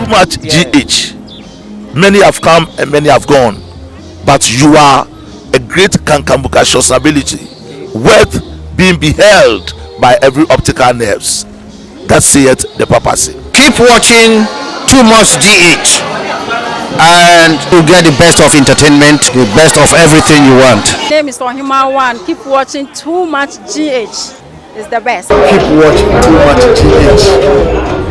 much GH. Many have come and many have gone, but you are a great Kankamuka ability, worth being beheld by every optical nerves. That saith the papacy. Keep watching Too Much GH, and you get the best of entertainment, the best of everything you want. My name is Ohima One. Keep watching Too Much GH. It's the best. Keep watching Too Much GH.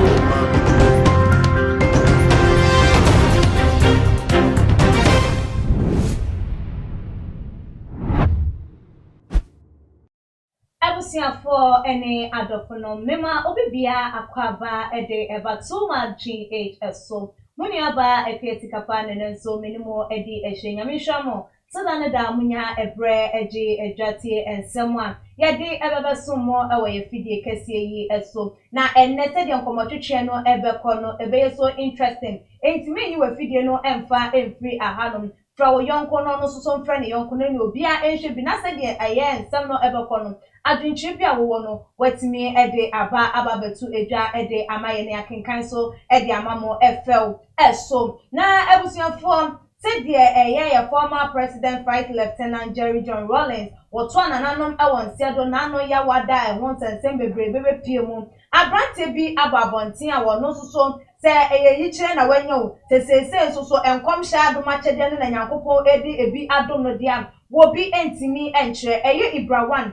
For any adopono mema obibia akwaba ede eba Too Much GH so muni aba epieti kapa nene so minimo edi ehwenyamehwamo so dane da munya ebre eji edwate ensemwa yede ebebe sumo ewe yefidie kese yi eso na ennete de nkomotwetwe no ebekọ no ebeye so interesting entime yi we fidie no emfa emfri ahanom fra wo yonko no no so mfra ne yonko no ne obia enhwe bi na se de aye ensem no ebekọ no adwinchire bia wo no watimi ede aba betu edwa ede amaye ne akenkan so ede amamo efel eso na ebusuafo said the former president Vice Lieutenant Jerry John Rawlings what one ananom ewon sedo nano ya wada e won sensem bebrebe pie mu abrante bi ababontin a wono so se yi kire na wanyo se so enkom sha adoma chede ne na nyankopon edi ebi adom no dia wo bi entimi enchire Ibrawan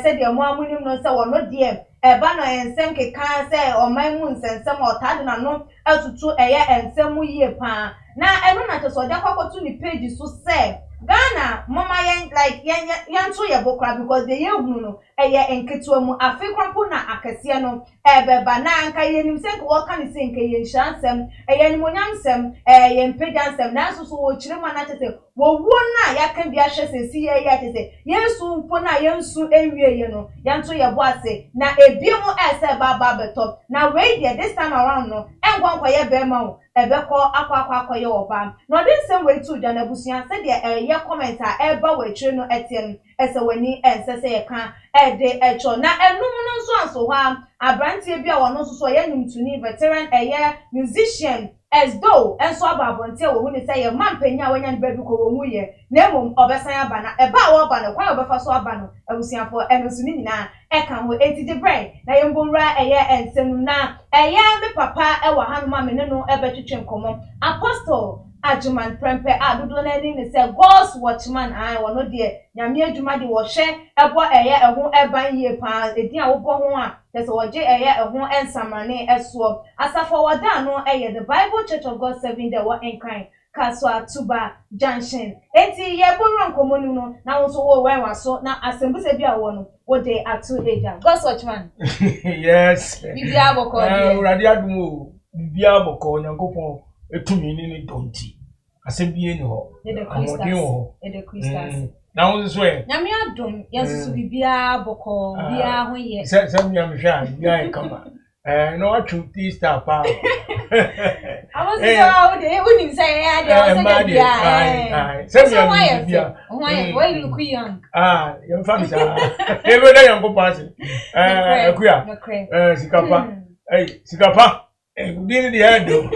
said the amunim no se wono die eba no ensem keka se oman mu nsensem otade na no atutu ensem yie pa na enu na teso de kwakotu ni page so say Ghana mama yen like yen to ye bokra because the yehunu no enketu mu afekwapo na akese no ebeba na anka yenim se ko waka ni se nke yen hyansem yenimonyamsem yen pejansem na so wo kire ma na tete wo na yaka bia hye sesi ye ya tete yesu mpo na yensu enwie ye no yen to ye bo ase na ebiemu ese baba beto na we there this time around no engwankwa ye be ma wo ebeko akwa ye oba no this same way too Jana Busia said the comment eba we tire no etiem ese wani ensese ye kan ede echo na enum no nso anso ha abrantie bia wono so ye numtuni veteran musician as though enso ababonte wo hu ni say ye mampanya wanya ne baby ko wo mu ye na emom obesan aba na eba wo aba no kwa obefa so aba no abusiafo enosu ni nyina eka ho eti de brain na ye mbonra ensem na me papa ewa hanuma me ne no ebetwetwe nkomo apostle Ajuman Prempe adudo na ni ne say God's watchman wono de nyame adwuma de wo hwe ebo eho eban yie pa edin a wo bo ho a tese wo je eho ensamane eso asafo woda no the Bible Church of God Serving the wo enkan Kaswa Tuba Junction enti ye bonro nkomonu no na wo so wo wenwa so na asembuse bia wo no wo de atu eja God's watchman yes bibia boko de urade adumo bibia boko nyankopon etumi ni donti asebie ni ho amodin ho Christmas na wo so e nyame adom yesusu bibia boko bia ho ye se nyame hwa bia kama no atwu star pa I so de unim say ya de o se bia se nyame bia why you look young you family sa ebe da yanko pass akuya sikapa sikapa didn't the head though.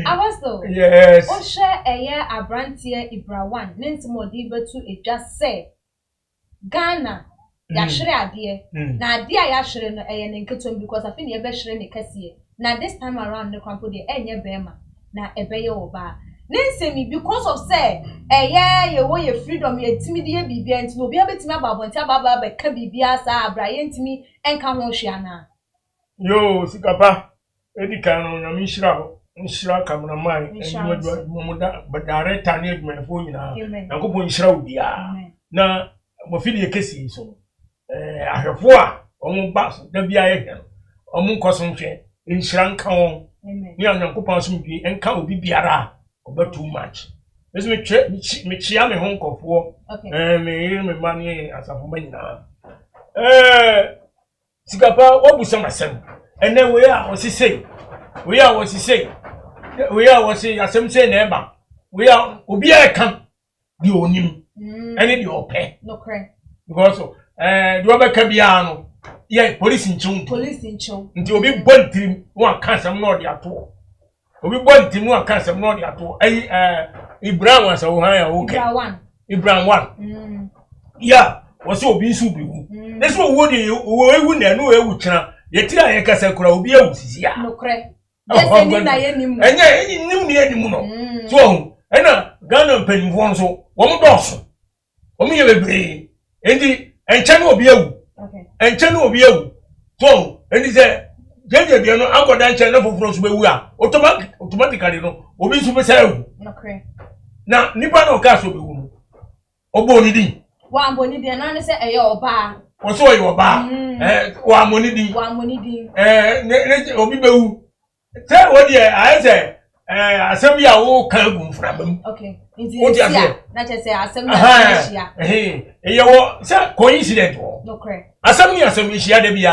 I was though. Yes. O share abrantie Ibrawan. Nentimo di betu it just say Ghana ya hwere ade na ade a ya hwere no nenketom because I think ye be hwere ne kase na this time around the kwampo de enye bema na ebeye oba nensemi because of say ye wo ye freedom ye timi de ye bibia ntimi obi abetimi ababonti ababa be ka bibia sa abraye ntimi enka ho hwea na yo sikapa edika no nyame nshira cameraman momuda director ne adwumafo nyina nankopon nshira obia na mofili ekesi so ahwefo a omo ba so da bia ye hwe omo nkoso nhwe nshira nka won ni nankopon so mbi enka obi biara oba too much this me chia me honkofo me mani asafo manyina sikapa wabusa masem ene we a osise we a wose asem se na eba we a obi a kan di onim ene di ope no cre because do obeka bia no Yeah, police in chum. Police in chum. Until we burn team one cancer not at all. We burn team one cancer not at all. Ibrahim was a higher okay. Ibrahim one. Yeah, was so be super. That's what would you wouldn't know a witcher. Yet I can say, could be a here. No crack. And yeah, you knew me anymore. So, and a gun and penny one so, one Dawson. Only a brain. And channel be you. And channel be you. So, and he said, Jenny, you know, I'm going to channel for France where we are. Automatically, no, will be super sale. Now, Nippon or Castle be woman. O Bonidi. One Bonidi and I say a your bar. Or so your bar. One money. Obibu. Tell what dear, I say, assembly I will come from them. Okay. What you say? Not just say assembly. Hey, you say coincident. No correct. Assembly, she had to be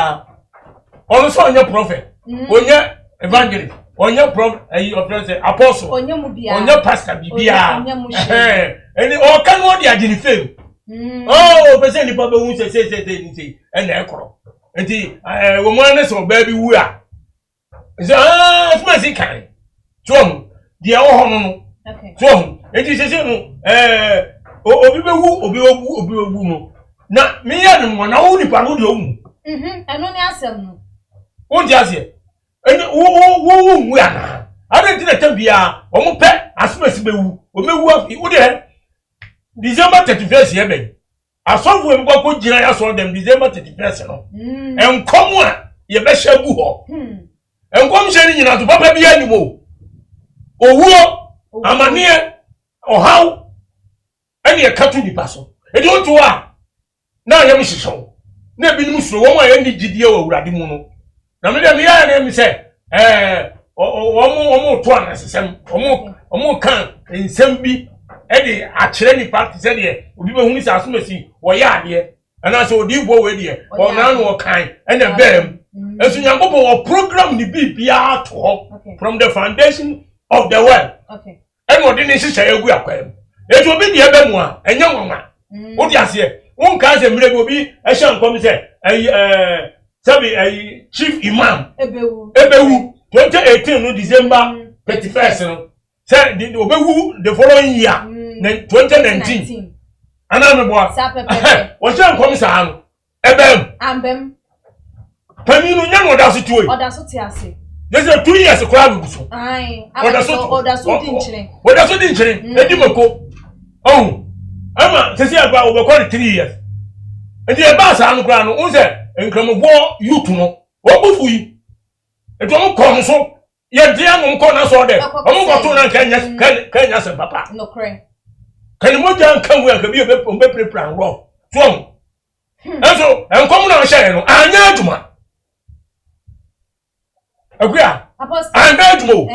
also on your prophet, on your evangelist, on your prophet, apostle, on your pastor, and all can what they are in fame. Oh, but any people who say, and echo. And the woman is or baby we are. So, fancy kind. So, the old okay. So, it is a Obi. Now, me and one only Paludo. And only ask them. Won't you say? And who we are. I don't think that be a pet as much as we work. It would have December 31st year. I saw when we go to I saw them December 31st. And come on, you best shall go. And come sharing to Papa be anymore. Or who am I near or how? Any a cut to the person. And you want to are now, you miss so. Never been so one way any GDO or Radimuno. Now, me say, one more twan as a more can in some be any actually practice any people who is as soon as he or yard here. And I saw deep boy here or none or kind and a bear. As soon as you program the BPR talk from the foundation of the world. Okay. And what didn't she say? It will be the other one, a young one. What you say? One cousin will be a sham come say, a chief imam. Ebewu 2018 December 31st. Said the Obewu the following year, 2019. And I'm a boy. What's your commissar? Ambem. Panino young or does it to it? Or does it say? There's a 2 years of crowd. Aye, or does it? What does it injury? Let him go. Oh, Emma, to see about over 3 years. And the boss on the ground, who's there? And come of war, you to know. What would we? It won't come so. Yet the young corners or there. I'm going to can you say, Papa? No, cray. Can you move down? Come where can be a bit from Beppe Brown Rock? Strong. And so, I'm coming out sharing. I know to man. Agree. I know to move.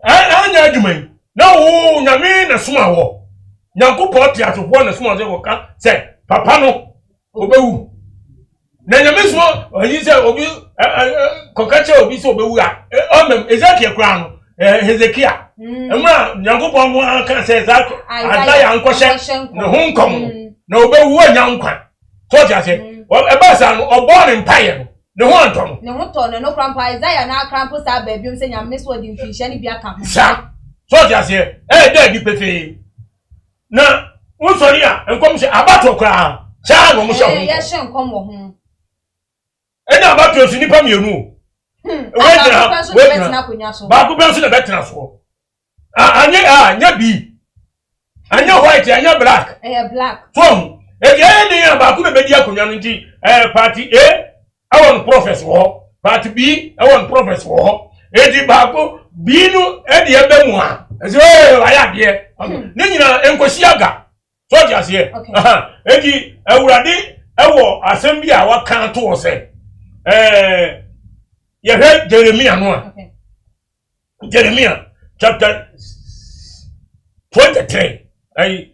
I know to me. No, you mean a small. Yanko Porty at one small say, Papa no. Obewu. Na nyame so oyi se obi kokache obi so obewu a Ezekiel kra no Hezekiah emra Nyankopon mo aka se Isaiah ankɔhye ne ho nkom na obewu anyankwa so ja se eba sa no obon empire ne ho antom ne ho to no krampa Isaiah na krampo sa ba biom se nyame so odi mfihye ne bia ka ho sa so ja se da di pefe na wonsori a enkom se abato kra cha no mo sha ho ye hye nkom wo ho ena abato su nipa mienu ba ku ben su na betena so anya bi anya white anya black black so e ba ku be di akonya no nti party A awon prophet wo party B awon prophet wo e di ba ku B no e di ebe mu a so aya de ne nyina enkosi aga so dia se e di awurade ewo asem bi a waka to wo se you heard Jeremiah no okay. Jeremiah chapter 23 my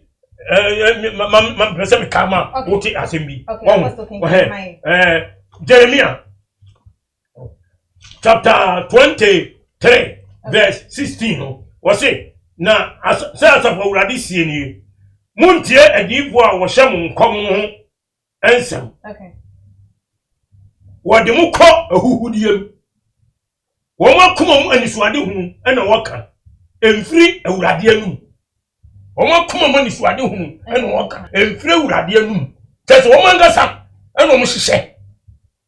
person kama oti assembly okay Jeremiah chapter 23 verse 16 was it na say for uradi sie ni muntie adifo a wo hye mo nkom ho ensem okay wɔde mo kɔ ahuhudiem wɔn akoma mu anisuade hunu ɛna wɔka emfiri awurade anum wɔn akoma mu anisuade hunu ɛna wɔka emfiri awurade anum tɛsɛ wɔn angasa ɛna wɔn hyehyɛ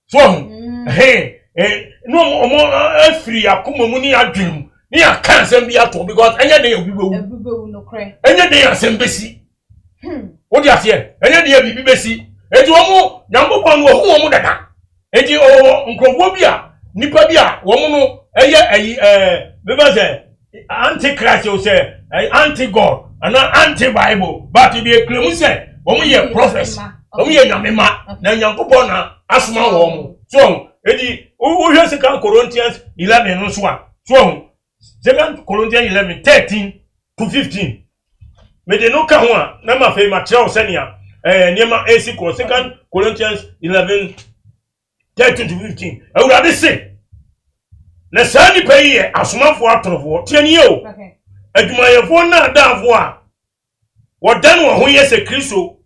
so no afiri akoma mu ni adwem ni aka asɛm bi ato because ɛnyɛ de ebubewu no kre ɛnyɛ de asɛm besi wo di aseɛ ɛnyɛ de bibi besi eti wɔn nyankopɔn no ho wɔn dada eti nkrɔfo bi a nipa bi a wɔn no ɛyɛ ayi beba sɛ antichrist o sɛ anti god ana anti bible but they claim sɛ wɔn yɛ prophets wɔn yɛ nyamema na nyankopɔn na asoma wɔn so eti wo hwɛ Second Corinthians 11 no so a so Second Corinthians 11 13 to 15 me de no ka ho a na ma fe ma kyerɛw sɛnia niema AC ko Second Corinthians 11 13 to 15 awurade se na saa nipa yi yɛ asomafo atorofo tianie o adwumayɛfo na adafo a wɔdan wɔn ho yɛ sɛ Kristo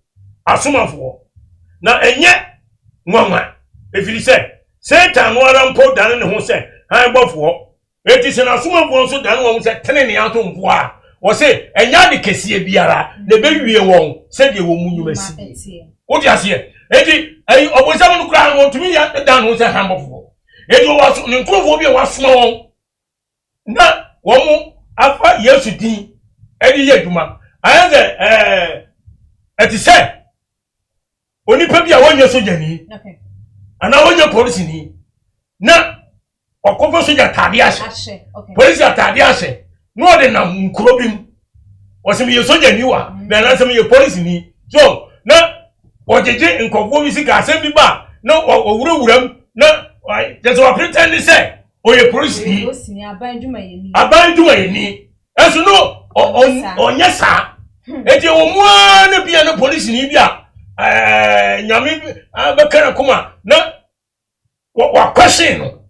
asomafo na ɛnyɛ nwanwa efiri sɛ Satan no ara mpo dan ne ho sɛ han bɔfo eti sɛ na asomafo nso dan wɔn sɛ tene ne atomfo a wɔ sɛ ɛnya de kɛseɛ biara na bewie wɔn sɛ de wɔn mu nnwuma si wo di aseɛ eti ayi ɔbɔnsam no kura wɔn tumi ya dan ho sɛ han bɔfo eti wɔso ne nkurɔfo bi a wasoma wɔn na wɔn afa Yesu din ɛde yɛ adwuma ayɛ sɛ ɛti sɛ onipa bi a wɔnyɛ sogyani ana wɔnyɛ polisi ni na ɔkɔfo sogya taade ahyɛ polisi ataade ahyɛ na ɔde nam nkuro bi mu wɔsɛ yɛ sogyani wa na na sɛ yɛ polisi ni so na wɔgyegye nkɔfo bi sika asɛm bi ba na ɔwurawuram na just wa pretend sɛ ɔyɛ polisi ni aban dwumayɛni ɛso no ɔnyɛ saa eti wɔn na bia na polisi ni bi a nyame abɛkara kuma na wa question no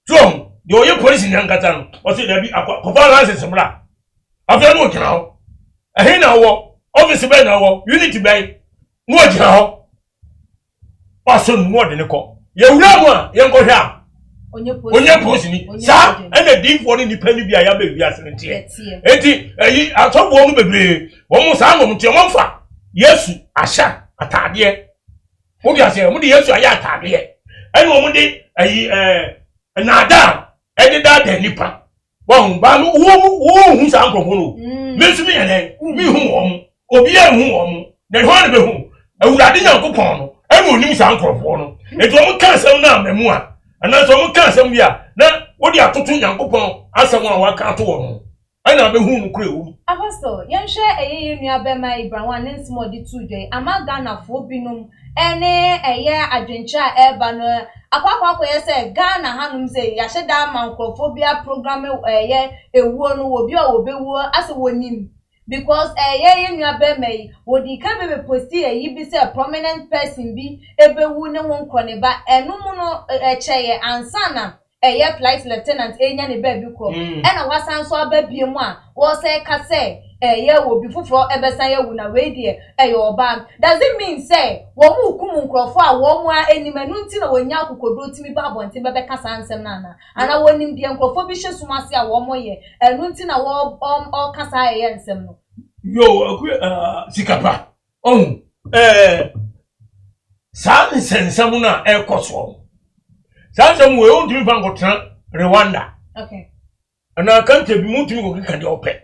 so de oye police ni ankata no o se da bi akɔfa license mra afia no gyina ho ɛhe na wo office bɛ na wo unity bɛ no gyina ho paso no de ne kɔ ye wura mu a ye nkɔhwɛ a onye police ni sa ɛna dinfo ni nipa ni bi a ya ba bi asente enti ayi atɔfo no bebre wɔn sa ngom ntia wɔn fa Yesu ahyɛ atadeɛ wo dia sɛ mo de Yesu ayɛ atadeɛ ɛne wo mo de ayi nada ɛde da nipa wɔn ba no wo hu sa nkrɔfo no mesu mi yɛn mi hu wɔn obi a hu wɔn na hɔ na be hu awurade nyankopɔn no ɛne onim sa nkrɔfo no eto mo ka asɛm na amamu a ana so mo ka asɛm bi a na wo de atoto nyankopɔn asɛm a waka ato wɔn ana be hu no kure wo Apostle yɛnhwɛ ɛyɛ nua bɛma Ibrahim ne nsɛm ɔde tu dwe ama Ghana fo binom ɛne ɛyɛ adwenkyerɛ a ɛba no akwakwa yɛ sɛ Ghana hanom sɛ yɛahyɛ da mankrofobia program ɛyɛ ewuo no obi a obewuo asɛ wonim because ɛyɛ nua bɛma yi wodi ka bebe posti ɛyi bi sɛ prominent person bi ebewu ne ho nkɔ ne ba ɛnum no ɛkyɛyɛ ansana ɛyɛ flight lieutenant enya ne ba bi kɔ ɛna wasan so aba bie mu a wo sɛ ka sɛ ɛyɛ obi foforo ɛbɛsan yɛ wu na we die ɛyɛ oba does it mean sɛ wo mu kum nkrɔfo a wo mu a enimanu nti na wonya akokodo timi ba abonte bɛbɛka sansɛm na ana wonim die nkrɔfo bi hye sumase a wo mo yɛ ɛnu nti na wo kasa ɛyɛ nsɛm no yo sikapa sa nsɛnsɛm na ɛkɔso sansɛm we on timi fa nkɔtena Rwanda okay ana kante bi mu timi ko kika de opɛ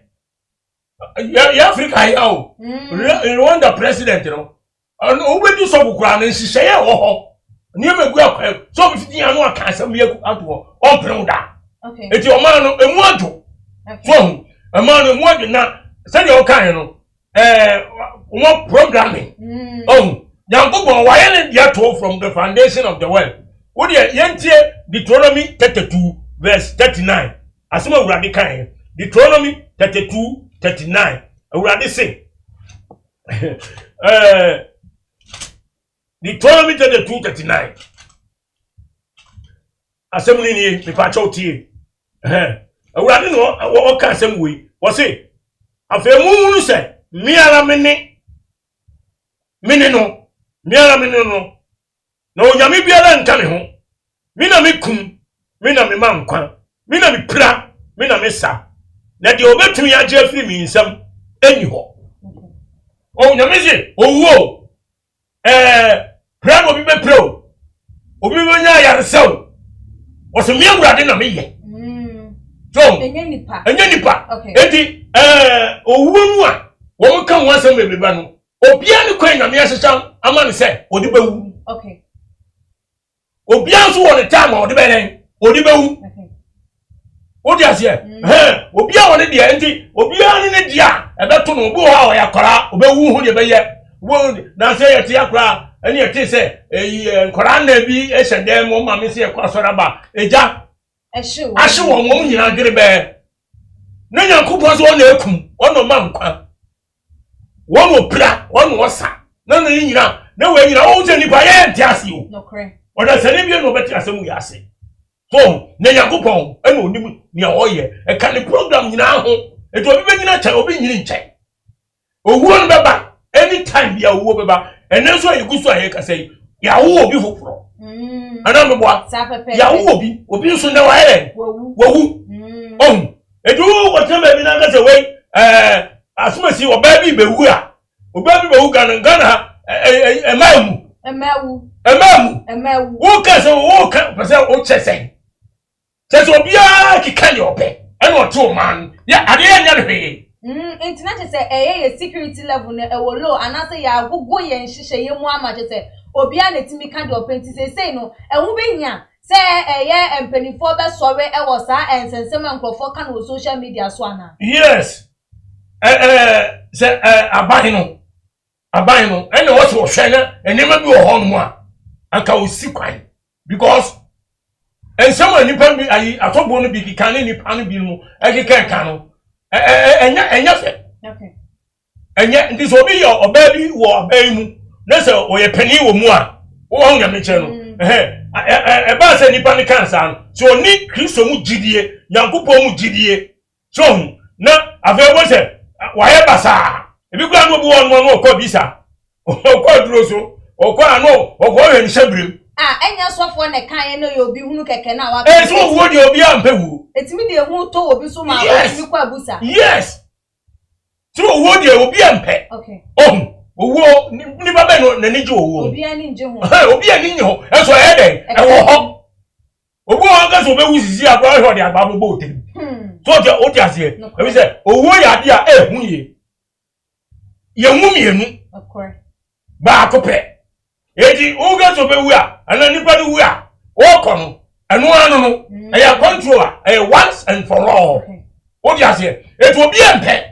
ya Africa ya o Rwanda president no obedi so bukura na nhihye ya wo ho ne megu akwa so bi fiti anu aka asɛm bi ato ɔmpere da okay eti ɔman no emu ado so ɔman no emu ado na sɛ de ɔkan no one programming Yankopɔn why ne dia to from the foundation of the world wo de yentie Deuteronomy 32 verse 39 asema awurade kan Deuteronomy 32:39 awurade say Deuteronomy 32:39 asem ni me pa cha otie awurade no o ka asem we wo say afemu nu say miara mene no na onyame biara nka me ho Mina me kum, mina me mam kwan, mina me pra, mina me sa. Na de obetumi agye afiri mi nsam eni ho. O nyameze, owo. Pra no bi be pro. Obi be nya yaresew. O se me awurade na me ye. So, enye nipa. Okay. Enti owo mu a wo kan wo asem bebeba no. Obia ne kwan nyame ahyehyam ama ne se odi bewu. Okay. Obia so wo ne time odi benen, odi bewu. Okay. Odi ase obia wo ne de enti obia ne de a ebeto no obo ha o yakora obewu hu de beye. Wo na se ye te yakora eni ye te se nkora na bi ehye mo ma me se yakora soraba eja ashe wo mo nyina gere be na Nyankopon so na ekum ono ma nkwa wono pra wono wosa na na nyina na we nyina wo je nipa ye nti ase o no kre oda se ne bi no beti asemu ya ase so na Nyankopon ena onim ni oye e ka ne program nyina ho e to obi be nyina cha obi nyini nche owuo no beba anytime ya owuo beba ene so ayigusu aye ka sei ya wo obi foforo ana meboa ya wo obi nso na wa hele wowu edu wotema bi na ka se we asumasi oba bi bewu a oba bi bewu Ghana emawu wo ka se wo ka pese o chese chese obia kika ni ope eno oto man ya ade anya ne hwe internet say ye security level na ewo low anase ya agogo ye nhihye ye mu ama chese obia na timi ka de ope nti say no ehu benya say ye empanifo be sore ewo sa ensensem enkrofo ka na social media so ana yes say aban no ene wo so hwe na enema bi wo ho no a anka wo sikwan because ensem anipa bi ayi atobo no bi kika ne nipa no bi no ekeka ka no enya fe okay enya ndi so bi yo oba bi wo oba mu na se o ye pani wo mu a wo ho nyame che no ba se nipa ne kansa no so ni Kristo mu gidie Nyankopon mu gidie so na avebo se wa ye basa ebi gwa no bi won no okọ bisa okọ duro so okọ ano okọ hwe ni shebrem enya sofo ne kan no ye obi hunu keke na wa so wo de obi ampewu etimi de hu to obi so ma otimi kwa busa yes so wo de obi ampe okay owo ni baba no nani je owo obi ani nje ho obi ani nje ho eso e den e wo ho obo ga so be wusisi agba ho de agba bobo otem so je o ti ase e bi se owo ya de a hu ye hu mienu okay ba kope eji o ga so be wu a ana nipa de wu a o ko no enu anu no e ya control e once and for all o ti ase e to obi empe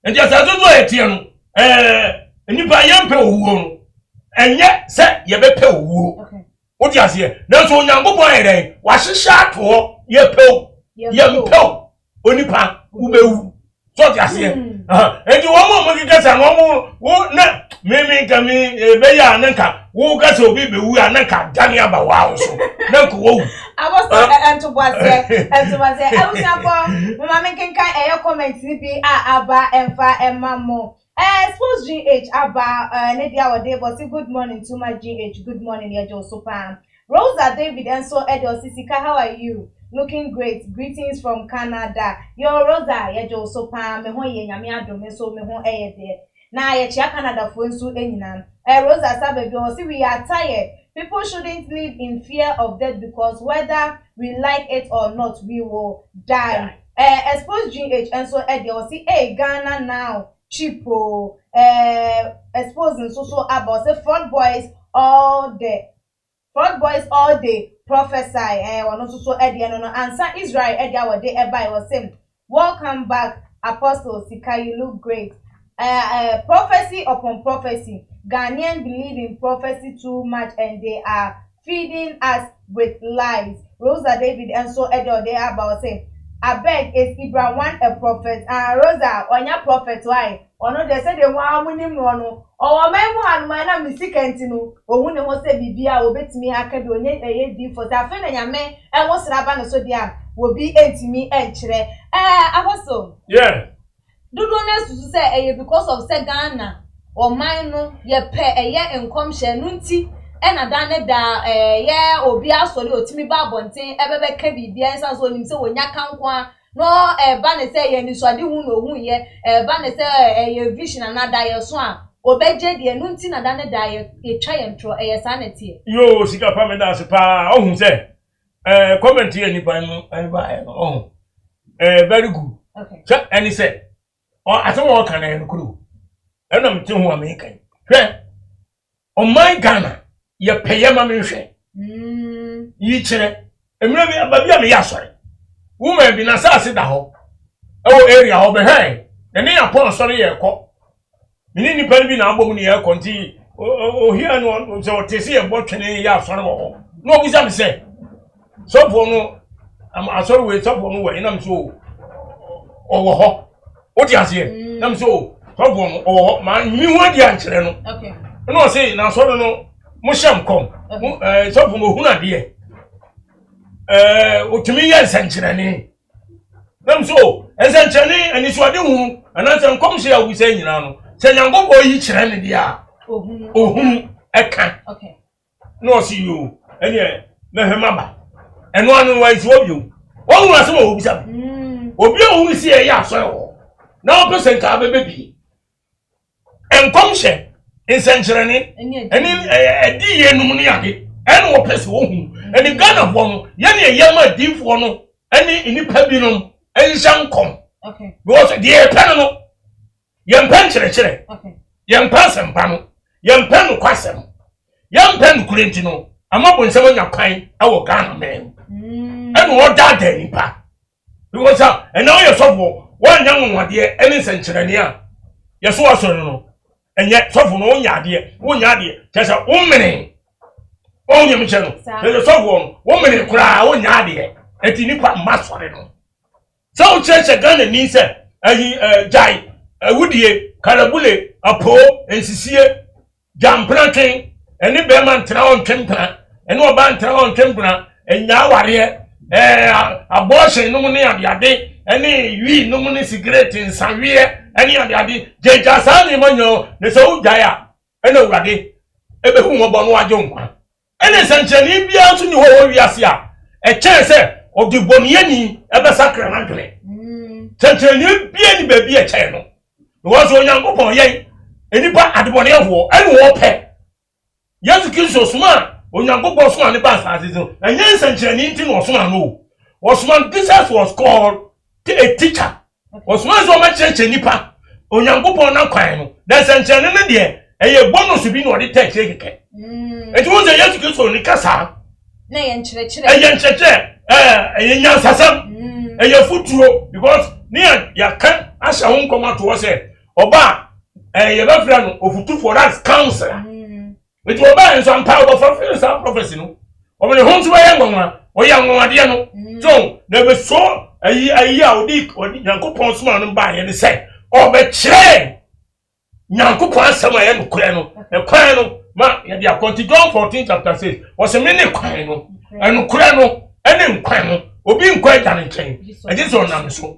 e ti ase so e tie no nipa yempe owuo no enye se ye bepe owuo o ti ase na so Nyankopon ere wa hihya ato ye pe yempe onipa ubewu so ti ase enti wo mo kikasa no wo na mimi kami be ya nanka wo ka se obi bewu ananka dani aba wa so na ko wo awoso entubase awusapo mama menkenka eyo comment ni bi aba emfa emamo Sports GH aba Nadia Wade but good morning to my GH. Good morning, Yejo Sopan. Rosa David and so Edo Sisika, how are you? Looking great. Greetings from Canada. Yo Rosa Yejo Sopan. Me ho ye nyame adome so me ho eye de. Na ye chia Canada fo nso enyinam. Rosa Sabebi o si we are tired. People shouldn't live in fear of death because whether we like it or not, we will die. Sports GH and so Edo si Ghana now. Chipo exposing so about say front boys all day prophesy one so Eddie no answer Israel Eddie our day by was saying welcome back Apostle Sika, you look great. Prophecy upon prophecy. Ghanaians believe in prophecy too much and they are feeding us with lies. Rosa David and so Eddie they about saying I beg is Ibra one a prophet and Rosa onya prophet why ono de say de wa munim no no o man mu hanuma na misikenti no ohun ne ho say bibia obetimi aka bi onye eye di for ta fe na nyame enwo sraba no so dia wo bi entimi enkyere apostle yeah dudu na susu say eye because of say Ghana o man no ye pe eye enkom hye no nti ena dan da ye obi asori otimi ba bonten ebebe ka bibia nsa so nim se wonya kankwa no ba ne se ye ni so ade hu no hu ye ba ne se ye vision anada ye so a obeje de enu nti na dan da ye twa ye ntro ye sanity yo sika pa me da se pa ohun se comment here nipa no ba ohun very good so any say aso wo kan na kuru ena mti hu America hwe o my Ghana ye peye ma me hwe yi kire emre bi ababi am ya sore woman bi na sa ase da ho area ho be hwan ene ya pon sore ye ko mini ni pa bi na abom ni ye ko nti o hia no so tesi ye bo twene ya sore wo no obi sam se so for no am asore we so for no we na mso o wo ho o ti ase na mso so for no o ma mi hu adi ankere no okay no say na sore no mo hyam kom so for mo hu na de otumi ye nsankyerane nam so nsankyerane ani so ade hu anansa nkom hye awu se nyina no se nyangobo yi kyerɛ ne dia ohun eka okay no see you ene na hema ba eno anu wa isi obio wonu asem obi sa obi ohun si e ya aso ho na opese nka bebe bi enkom hye nsankyerane eni edi ye num ne ade ene opese ohun eni Ghana bo no ye ne yema difo no eni nipa bi no enshankom okay because the pen no yempan kyerɛkyerɛ okay yempan sempa no yempan no kwasem yempan no kurenti no amabo nsɛm anya kwan awo Ghana men eni wo dada nipa because ena wo yesofo wanya nwode eni nsankyerɛne a yeso asɔre no enye sofo no wonya ade kyesa ummene onye mche no yesofo no ummene kura wonya ade eti nipa masɔre no so church Ghana ni se ayi jai awudie karabule apo ensisie jampranten eni be man tra on twempra eni oba ntra on twempra enya ware abortion no ne ade eni wi no ne cigarette nsawie eni ade jeja sa ni manyo ne so ujaya eni awurade ebehu mo bo no ajo nkwa eni sanchani bia so ni ho wiase a chese odiboniyeni ebe sakra na dwene sanchani bia ni baby e che no wo so Onyankopon yen enipa adibone ho eni wo pe Yesu Kristo suma Onyankopon suma ne ba asase so enye sanchani nti no suma no Osman Jesus was called a teacher Osman so ma cheche nipa Onyankopon na kwan no da sanchani ne de eye bonus bi no de teach keke eti wo se Yesu Kristo ni kasa na ye nkyerɛkyerɛ eye nyansasam eye futuo because ya kan asha ho nkoma to se oba ye ba fra no ofutu for that counselor with oba enso ampa oba fulfill some prophecy no oba ne ho so ya ngwanwa o ya ngwanwade no so na be so ayi a odi Nyankopon soma no ba ye ne say oba kyerɛ Nyankopon asama ye no kura no e kwan no ma ya dia John 14 chapter 6 was a mini kwan no enu kura no ene nkwan no obi nkwa ja ne nkyɛn eje so nam so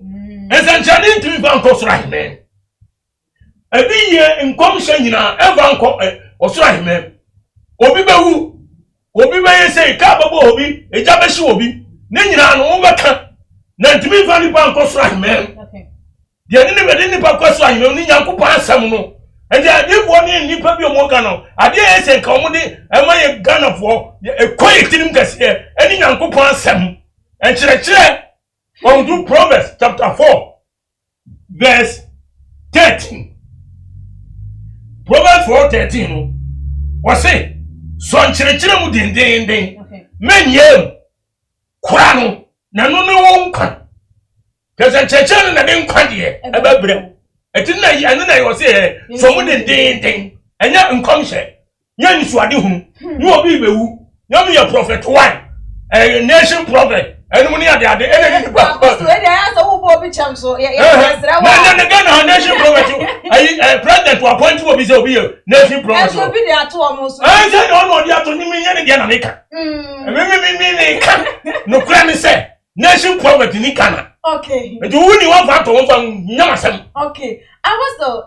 ensanchani ntimi fa nkɔ soro amen ebi ye nkom hye nyina eva nkɔ osoro amen obi bewu obi beye sei ka babo obi eja be hye obi ne nyina no wo bɛka na ntimi fa ni fa nkɔ soro amen de ne be de ni pa kɔ soro amen ni Nyankopɔn asɛm no ende adifo ni nipa bi omo ka no ade ese ka omo de emaye Ghana fo ekoye tinim kase eni Nyankopɔn asɛm enkyerɛkyerɛ on do Proverbs chapter 4 verse 13 Proverbs 4:13 no wase so enkyerɛkyerɛ mu dendenden menyem kura no na no ne won kan kase enkyerɛkyerɛ na de nkwa de ebabrɛ etin na yi ane na yo se so mu dendenden enya nkomhye nya ni so ade hu ni obi bewu nya me prophet 1 nation prophet enu mu ni ade ene ni ba so e dey answer who bo bi cham so ya sra wa na Ghana nation prophet ayi president to appoint obi say obi nation prophet so bi dey ato omo so say no dey ato ni me nya ne dia na meka me ka no kura ni say nation prophet ni kana Okay. Nti wo ni wan fa to won fa nyamasem. Okay. Apostle,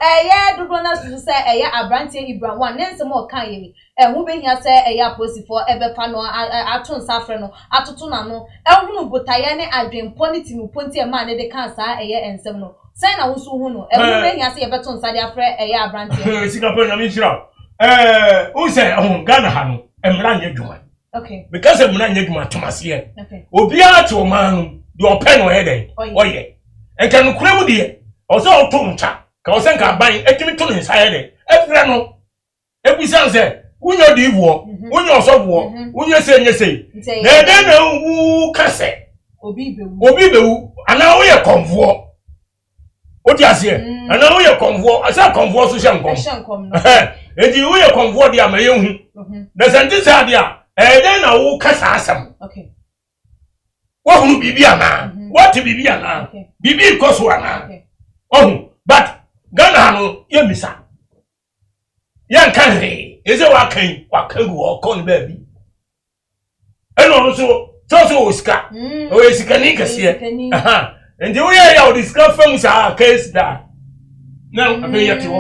do gonna say abrante Ibrahim one nsem o kan yemi. Hu behia say apostle ebefa no aton safre no atoto na no. Ehunu botaye ne adwempo ne timu ponti e ma ne de kan sa ensem no. Say na wo so hu no. Hu behia say ebeton sa de afre abrante. Sika pa nyame hira. O say Ghana ha no emra nya dwuma. Okay. Because emra nya dwuma tomase. Okay. Obi a to man no de open no head. Oye. Enka no kura mu de. O say o to ncha. Ka o say ka ban etimi to ne nsaye de. Efre no. Ebisan say unyo di wo, unyo osofo, unyo se nye se. Na de na wu kase. Obi bewu. Ana wo ye konvo. O ti ase. Ana wo ye konvo, asa konvo so shankom. Enti wo ye konvo di amaye hu. Na senti sa dia, de na wo kasa asam. Okay. Wo hunu bibi ana. What bibi ana? Bibi koso ana. Oh, but Ghana no ye misa. Yan kan he, eze wa kan o kon baby. Eno so oska. O esika ni kase. Aha. Enti wo ya o discuss fam sa case da. Na abe yati wo.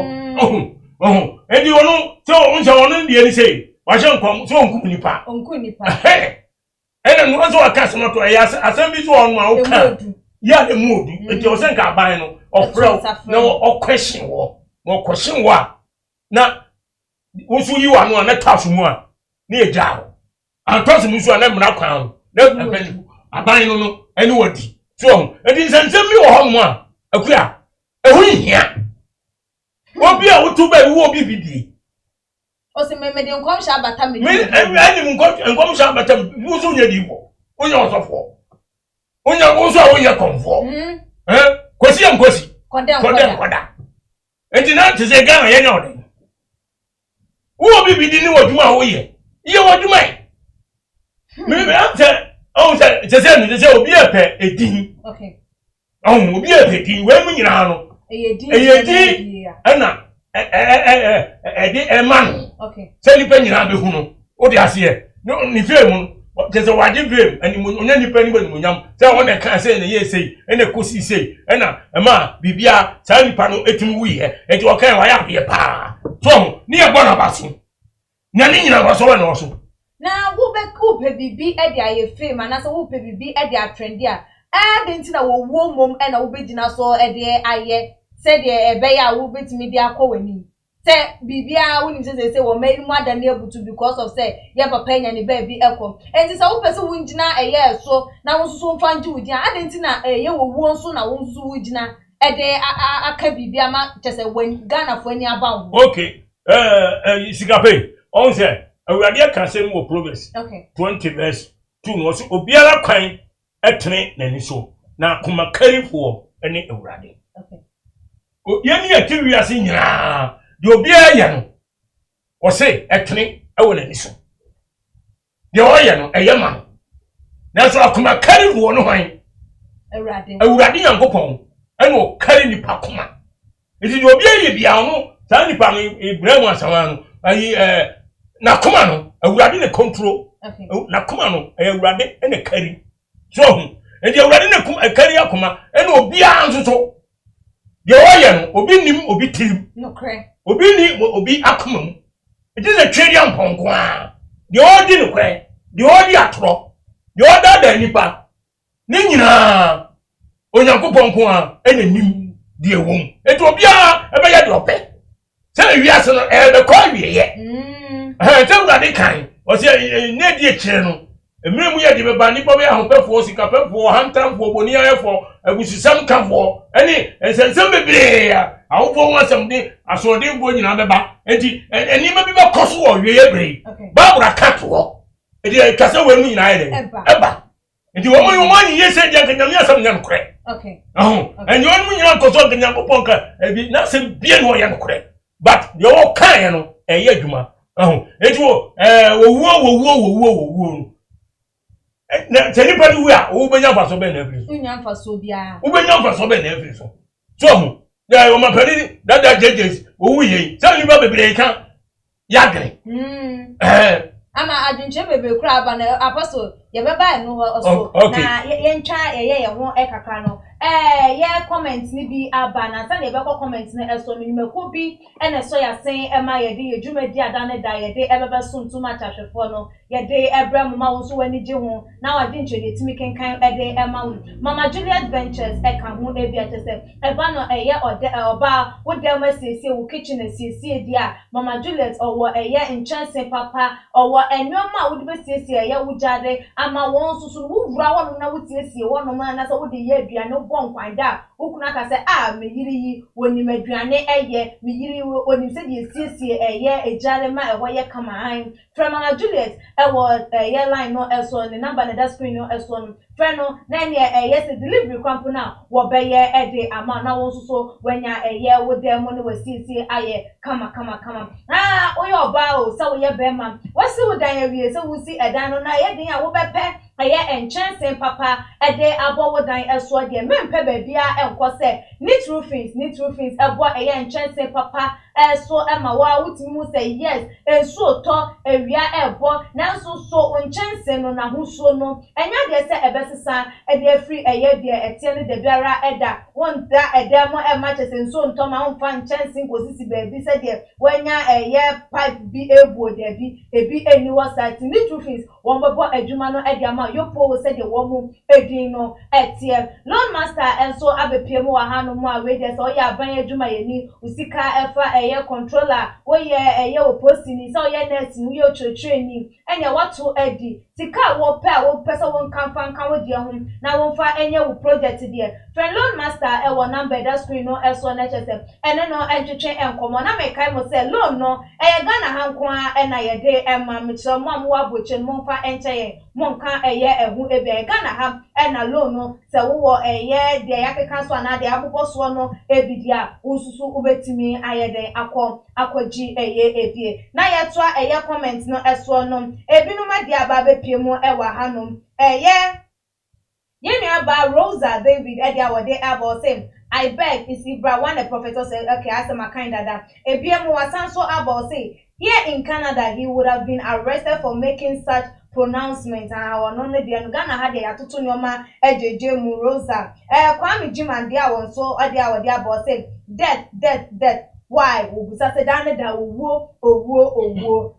Oh. Enti wono so unja wono die ni sei. Wa hye nkom so onku nipa. Ena no so aka so to ya asem bi so onu a wo ka. Ya de modu. Enti o sen ka ban no. Ofro na o question wo. Wo question wo na wosu yi wa no na tafu mu a na ejawo antosu musu na mra kwan na abani aban no eni wadi so edi nsensem mi wo ho mu a akua ehu hia obi a wotu ba wo obi bidi o se me de nkom sha bata me ani nkom sha bata musu nya dibo onya osofo onya wosu a wonya konfo kwesi am kwesi koda enti na tse ga ya nya ode wo bibidi ni waduma wo ye waduma me ante o se obi epe edin. Okay. Obi epe edin we mu nyina no eyedin ana eman. Okay. Se nipa nyina be hu no o de ase no ni fem tese waje fem ani mo nya nipa ni bani mo nyam se won na kan se na ye sei ene kosi sei ena ema bibia sa nipa no etim wuye enti o kan wa ya be pa so ni e bona baso na ni nyina baso na oso na wo be ku pe bibi e dia ye fame na so wo pe bibi e dia trendy a denti na wo wo mom e na wo be gina so e de aye se de e be ya wo betimi de akowani se bibia wo ni se wo meri mu ada na ebutu because of say ye papa nya ne baby ekom enti se wo pese wo ngina eye so na wo so mfa nji wo dia denti na ye wo wo nso na wo nso wo gina e de aka bibia ma tese wen Ghana fo ani aba wo. Okay. Sikape on say awurade kan say mo Proverbs. Okay. 20 verse 2 no so obiara kwan etene nani so na akoma karifo ene awurade. Okay. Yemi atiwi ase nyina de obiara ye no o say etene ewo nani so de o ye no eyema na so akoma karifo no hwan awurade yankopon ene o kari nipa koma iti de obiara ye bia no sa nipa no Ibrahim asawa no ayi na koma no awurade ne control. Okay. Na koma no awurade ene kari so enti awurade ne koma kari akoma ene obiara nso so de o ye no obi nim obi tim no kre obi ni obi akoma mu iti ze twedi amponko a de o di no kre de o di atoro de o da nipa ne nyina onyankopon ko a ene nim de ewom enti obiara ebe ye de ope se wiase no be kwa wieye se awurade kan o se ne die kire no emire mu ye de beba nipa be ahopefo sikapefo hantamfo boni ayefo agusisam kafo eni ensensem bebre ahopfo wasam de asode bo nyina beba enti eni ma bi be koso wo wieye bre babura katwo enti kase we mu nyina ayede eba enti wo mu manyi yese je kanyam yasam nyam kure. Okay. And you want me to consult the Yankoponka, and nothing be no Yankore. But the old kind, a yajuma. It will, whoa. Anybody we are, Ubenya for so many every. Ubenya for so many every. So, there are my penny, that judges, who ye, tell you about the breaker. Yagre. Ama adunche bebe crab and apostle ye beba no also na ye ntwa ye ho kakra no ye comment ni bi aba na sa ye be comment na eso minimako bi ene so ya sen e ma ye de ye dwumadi ada ne da ye de e beba so ntuma chahwefo no ye de ebra mama wo so wani je ho na wa de ntwe de timi kenkan e de e ma wo Mama Juliet Ventures e ka ho e bi atese e ba no ye oba wo de ma siesie wo kitchen siesie dia Mama Juliet owo ye nchanse papa owo enwoma wo de siesie ye wo jade ama won susu wo vura won na wo siesie won ma na so wo de ye aduane bon kwanda wo kuna ka se me yiri yi woni maduane eye me yiri woni se de siesie eye ejare ma ewo ye kama han from Mama Juliet e wo ye line no eso ni number na that screen no eso no freno na ne yes delivery kwampo na wo be ye ede ama na won susu wanya eye wo dem no wo siesie aye kama oyo oba o se wo ye be ma wo se wo dan ye wie se wo si edan no na ye den a wo be pe aye enchansen papa ede abo wo dan eso de mempe ba bia enko se neat roofings ebo aye enchansen papa eso ema wa wutimi mu say yes enso to ewia ebo na so enchansen no na huso no enya de se ebesesa ede free aye de etie ne de biara eda won da ede mo ema chese enso nto ma onfa enchansen kosisi ba bi se de wanya aye pipe bi ebu de bi ebi eni wasati neat roofings won bebo adwuma no ede ama yopo said the woman edino etie loan master enso abepie mu wa hanu mu awe de so ya ban adwuma yeni usika efa eye controller wo ye eye oposi ni so ye nurse ni yo churchre ni enya watu edi sika wo pesa won kanfan kan wo die ho na won fa enye wo project die friend loan master e wo number that screen no eso na chese ene no entwetwe enkomo na me kai mo say loan no eye Ghana hanko a na ye de emma me so mo am wo aboche mo fa enche monka eye ehu ebe Ghana ha na loan no se wo eye de yakeka so na de abobọ so no ebidia ususu ubetimi ayede akọji eye ebie na ye toa eye comment no eso no ebinu ma de aba bepie mu ewa hanom eye ye nua ba Rosa David ede awode abo say I beg is Ibra one the professor said okay I say my kind dada ebie mu wasan so abo say here in Canada he would have been arrested for making such pronouncement and no ne de Ghana ha de atoto nyoma ejeje mu Rosa Kwame Jimande awon so ade awode abo say death why we say dan da owo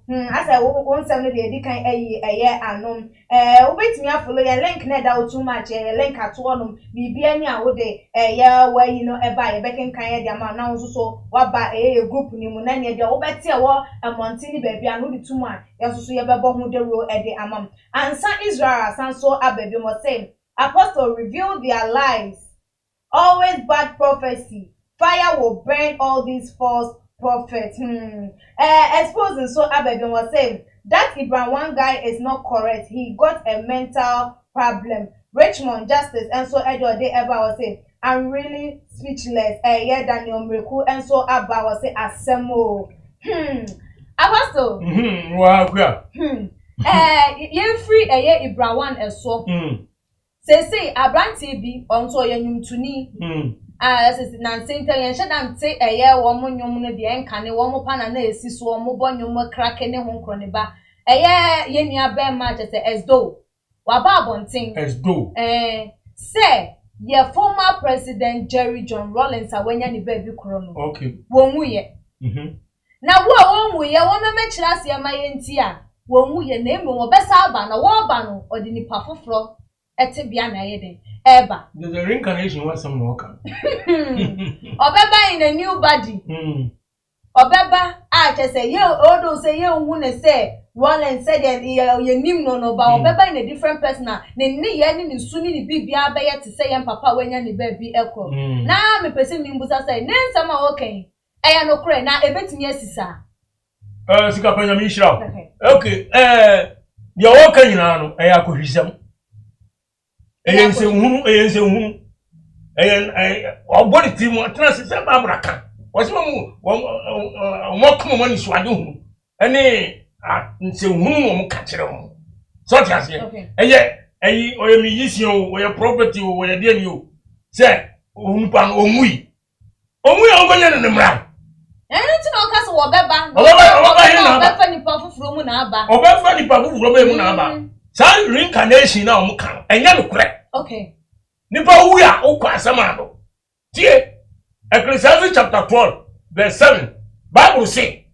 I say won sem ne de kan eye anom obetimi afolo ye link na da too much link ato onum bibia ni awode eye wa yi no eba ye beken kan ye de ama na so waba group ni mu na ne de obeti wo amontini ba bia no de too much ye so ye bebo hu de ro ede amam ansa Israel sanso ababi mo say apostle reveal their lies always bad prophecy. Fire will burn all these false prophets. Exposing so Abedon was saying that Ibrahim one guy is not correct. He got a mental problem. Richmond Justice and so Edward they ever was saying I'm really speechless. Yeah, Daniel Mreku and so Abba was saying Asemo. Apostle. Wow. You free Ibrahim one and so. Say Abranti bi onto yenyum tuni. Na senta yen sheda nte eye wo mo nyom ne de enkane wo mo pana na esi so wo mo bo nyom krake ne ho nkro ne ba eye ye nua ba ma chese esdo wa ba bontin esdo say ye former president Jerry John Rawlings awanya ne ba bi kro no okay wo mu ye na wo mu ye wo me kira se ma ye nti a wo mu ye na emu wo besa aba na wo ba no odi ni pa foforo ete bia na ye den eba the reincarnation was some work obeba in a new body obeba say ye odo say ye hu ne say Roland said ye nim no ba obeba in a different person na ne ye ni su ni bibia be ye te say ye papa wanya ne ba bi ekọ na me pese mi mbusa say ne nsama okay eya no kure na ebetimi asisa sika panya mi shira okay the work nyina no eya ko hwisam eyense hunu obodi ti mo trans se babra kan osima mu mo komo mo ni suade hunu ene nse hunu mo ka kire mo so ti ase eyi oyemi yisio oye property o oye de ni o se hunu pan omui ogonya ne mra ti no ka so wo beba oba ni pa fufuro mu na aba oba fa ni pa fufuro be mu na aba Sa reincarnation na omo kan. Enya no kure. Okay. Nipa wu ya okwa asama no. Tie Ecclesiastes chapter 12 verse 7 Bible say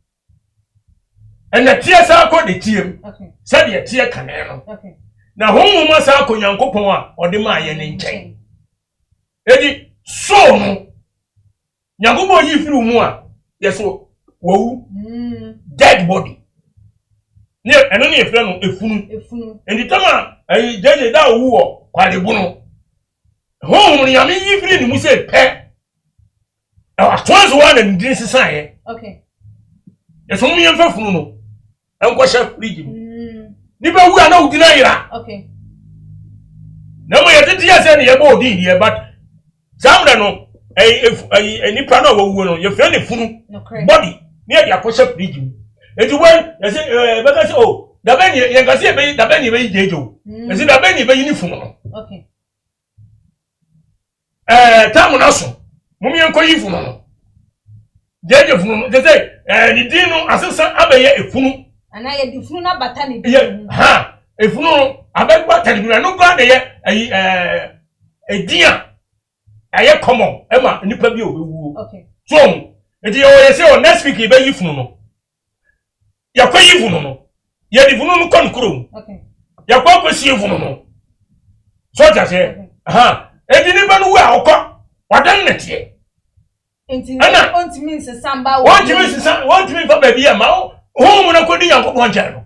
and the tie sa ko de tie. Okay. Said the tie kan no. Okay. Na homu ma sa ko Nyankopon a ode ma ye ne nchen. Edi so no Nyankopon yi firi mu a yeso wo dead body. Ne eno ne efra no efunu. Enti tama ayi jeje da wu wo kwade bu no. Homu nyame yi firi ni mu se pe. Atwas one and din sisan. Okay. Yeso mu yemfa funu no. Enko sha fridge mu. Ni ba wu ana udina yira. Okay. Na mo yetiti ya se ne ye ba odin here but samra no nipa na wo wu no ye fre ne funu body ni e dia ko sha fridge mu. Enti when you say beka say oh da ben ye ga say be da ben ye be jejo. Enti da ben ye be ni funu no. Okay. Tamu na so. Mumi enko yi funu no. Jeje funu no. They say ni din no asesa abeye efunu. Ana ye di funu na bata ni bi. Ha, efunu no abegba bata ni bi no gba de ye edian. Aye common ema nipa bi obewu. Okay. So, enti ye say next week e be yi funu no. Ya kwa yi funu no. Ye di funu no kon kuro. Okay. Ya kwa ko si funu no. So ja say, ha, edi nipa no wa okọ. Wadan netie. Enti want means samba wo. Want me for baby ma ho na kodi Nyankopon nche no.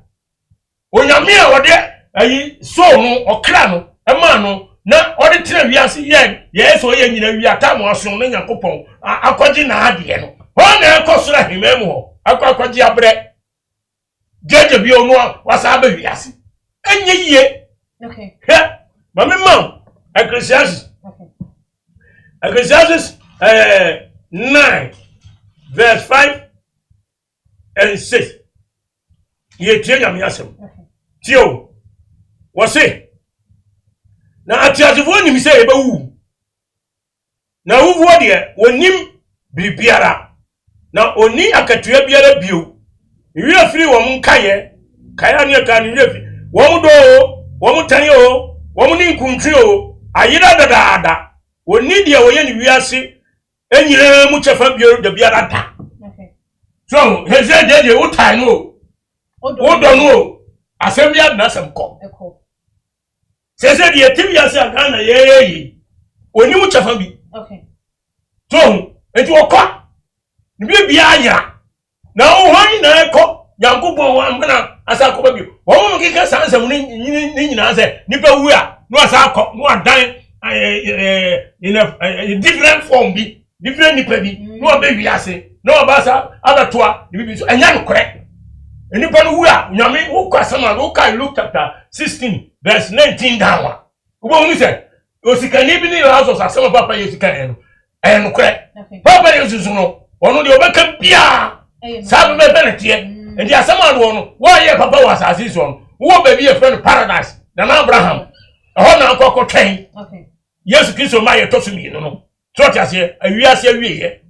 Onyame a wode ayi so no okra no ema no na ode tire wiase ye so ye nyina wi atamu aso no Nyankopon akwaji na ade no. Ho na ekosora himemu ho. Akwaji abre. Jeje bi onu wasa ba wiase. Enye yie. Okay. Ma me ma Ecclesiastes. Okay. Ecclesiastes 9 verse 5 and 6. Ye tie nyame asem. Tio. Wo se. Na atiasefo nim se ebe wu. Na wuwo de onim bibiara. Na oni akatua biara bio. Wi afiri wo nkaye. Kaya ne ka ne wi afiri. Wo do wo mutan o, wo ni nkuntwi o. Ayira dadaada. Oni de wo ye ni wiase. Enyire mu chefa bio de biara da. Okay. So, heze de wo tan no. Odo no. Asem ya na asem ko. Eko. Sese de tibiase aka na ye. Oni mu chefa bi. Okay. So, enti wo kwa. Ni bia aya. Na wo han na eko. Yankopon wa mbana asa ko bi. Wo mu kika sansem ni nyina se nipa wu a no asa ko no adan in a different form bi. Different nipa bi no be wiase no ba sa adatoa ni bi so enya no kore nipa no wu a nyame wo kwasama wo kai Luke chapter 16 verse 19 down wo ni se osikani bi ni house asama papa yesikani no no kore papa yesu no ono de obeka bia sabe be benete ndi asama do no wo ye papa was asisi no wo ba bi e friend paradise na Abraham ho na akoko twen Yesu Kristo ma ye tosumi no so ti ase awiase awieye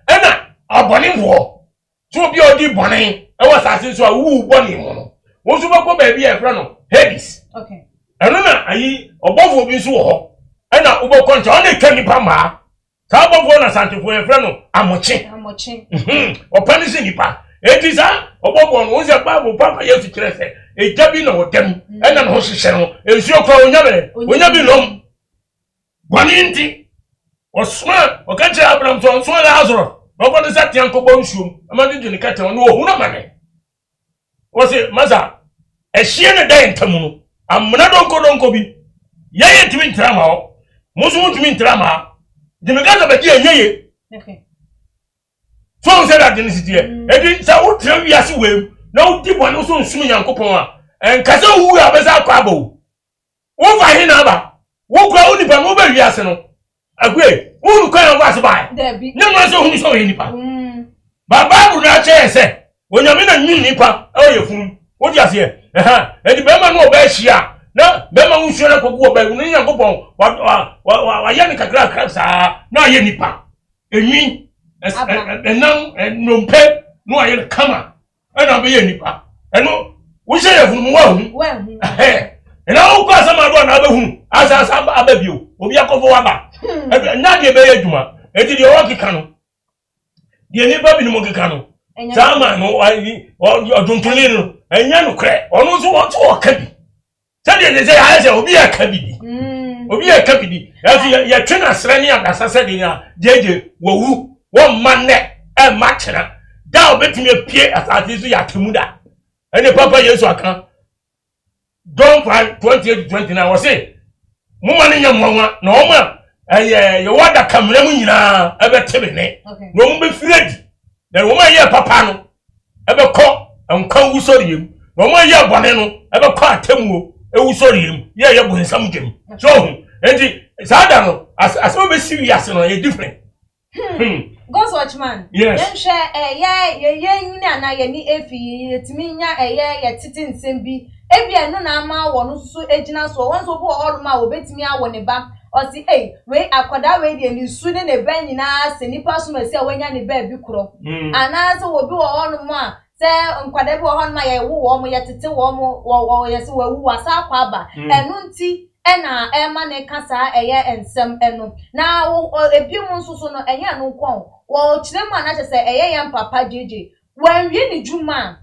ena abone wo so bi odi bone e wasase so awu bone mo no wo so bako ba bi e fra no Hades. Okay. Eno na ayi obofo bi so ho ena uboko nche o na kanipa ma sa obofo na santefo e fra no amoche opanisi nipa etisa obofo no unse Bible papa Yesu kirese ejabi na wodem ena no hihye no ensuo kwa onyabi lom gwaninti Osman, okache Abraham so so Lazarus. Baba de sat yanko bonshum. Amadi jini kate no ohu na mane. Wose maza ehie ne dan tamu no. Amna donko bi. Yeye timi ntrama ho. Musu timi ntrama. Jini kate be die yeye. Okay. So say that in city. Edi sa wo tra wiase wem. Na wo di bone so nsum Yankopon a. Enkase wu abesa akwa abo. Wo fa hin aba. Wo kwa onipa no be wiase no. Agwe, unu kwa ngwase ba. Nyama so hunu so nipa. Baba bu na che se. Onyame na nyi nipa, e ye funu. Wo di ase e. Edi be ma no oba hia. Na be ma unsuo na kogu oba unu Nyankopon. Wa ya ni kakra sa na ye nipa. Enwi enam nompe no aye kama. E na be ye nipa. Eno wo se ye funu mo wa hu. na o kwa sama do na abehu asa ababio obi akofo waba na de be adwuma enti de o keka no de ni ba bi no keka no sama no oduntuli no enya no kre ono so wo to ka bi sade de say ha se obi aka bi di obi aka bi di ya twena sra ni adasa sade ni a jeje wowu wo manne e machena da obetumi pie asati so ya temuda ene papa Yesu aka John 5:28-29 was say mumani nyamwa na oma ye wada kamera mu nyina ebe tebene no mbe firedi na woma ye papa no ebe ko nkan wusori yem na woma ye bone no ebe ko atemuo ewusori yem ye bonsam gem so enti sada no as we be serious no ye different God's watchman. Yes. Ye nyina na ye ni efi yetimi nya ye titi nsembi ebia no na ama wo no so ejina so won so bo oruma obetimi awo ne ba o si we akoda we de ni su ne ba nyina se nipa so ma se wanya ne ba bi kuro ana so obi wo oruma se nkwada bi wo oruma ye wo mo ye tete wo ye se wo wu asa akwa aba enu nti ena ema ne kasa ensem enu na ebi mu nsusu no enye no kwon wo kiremu ana che se ya papa jeje wanwie ni juma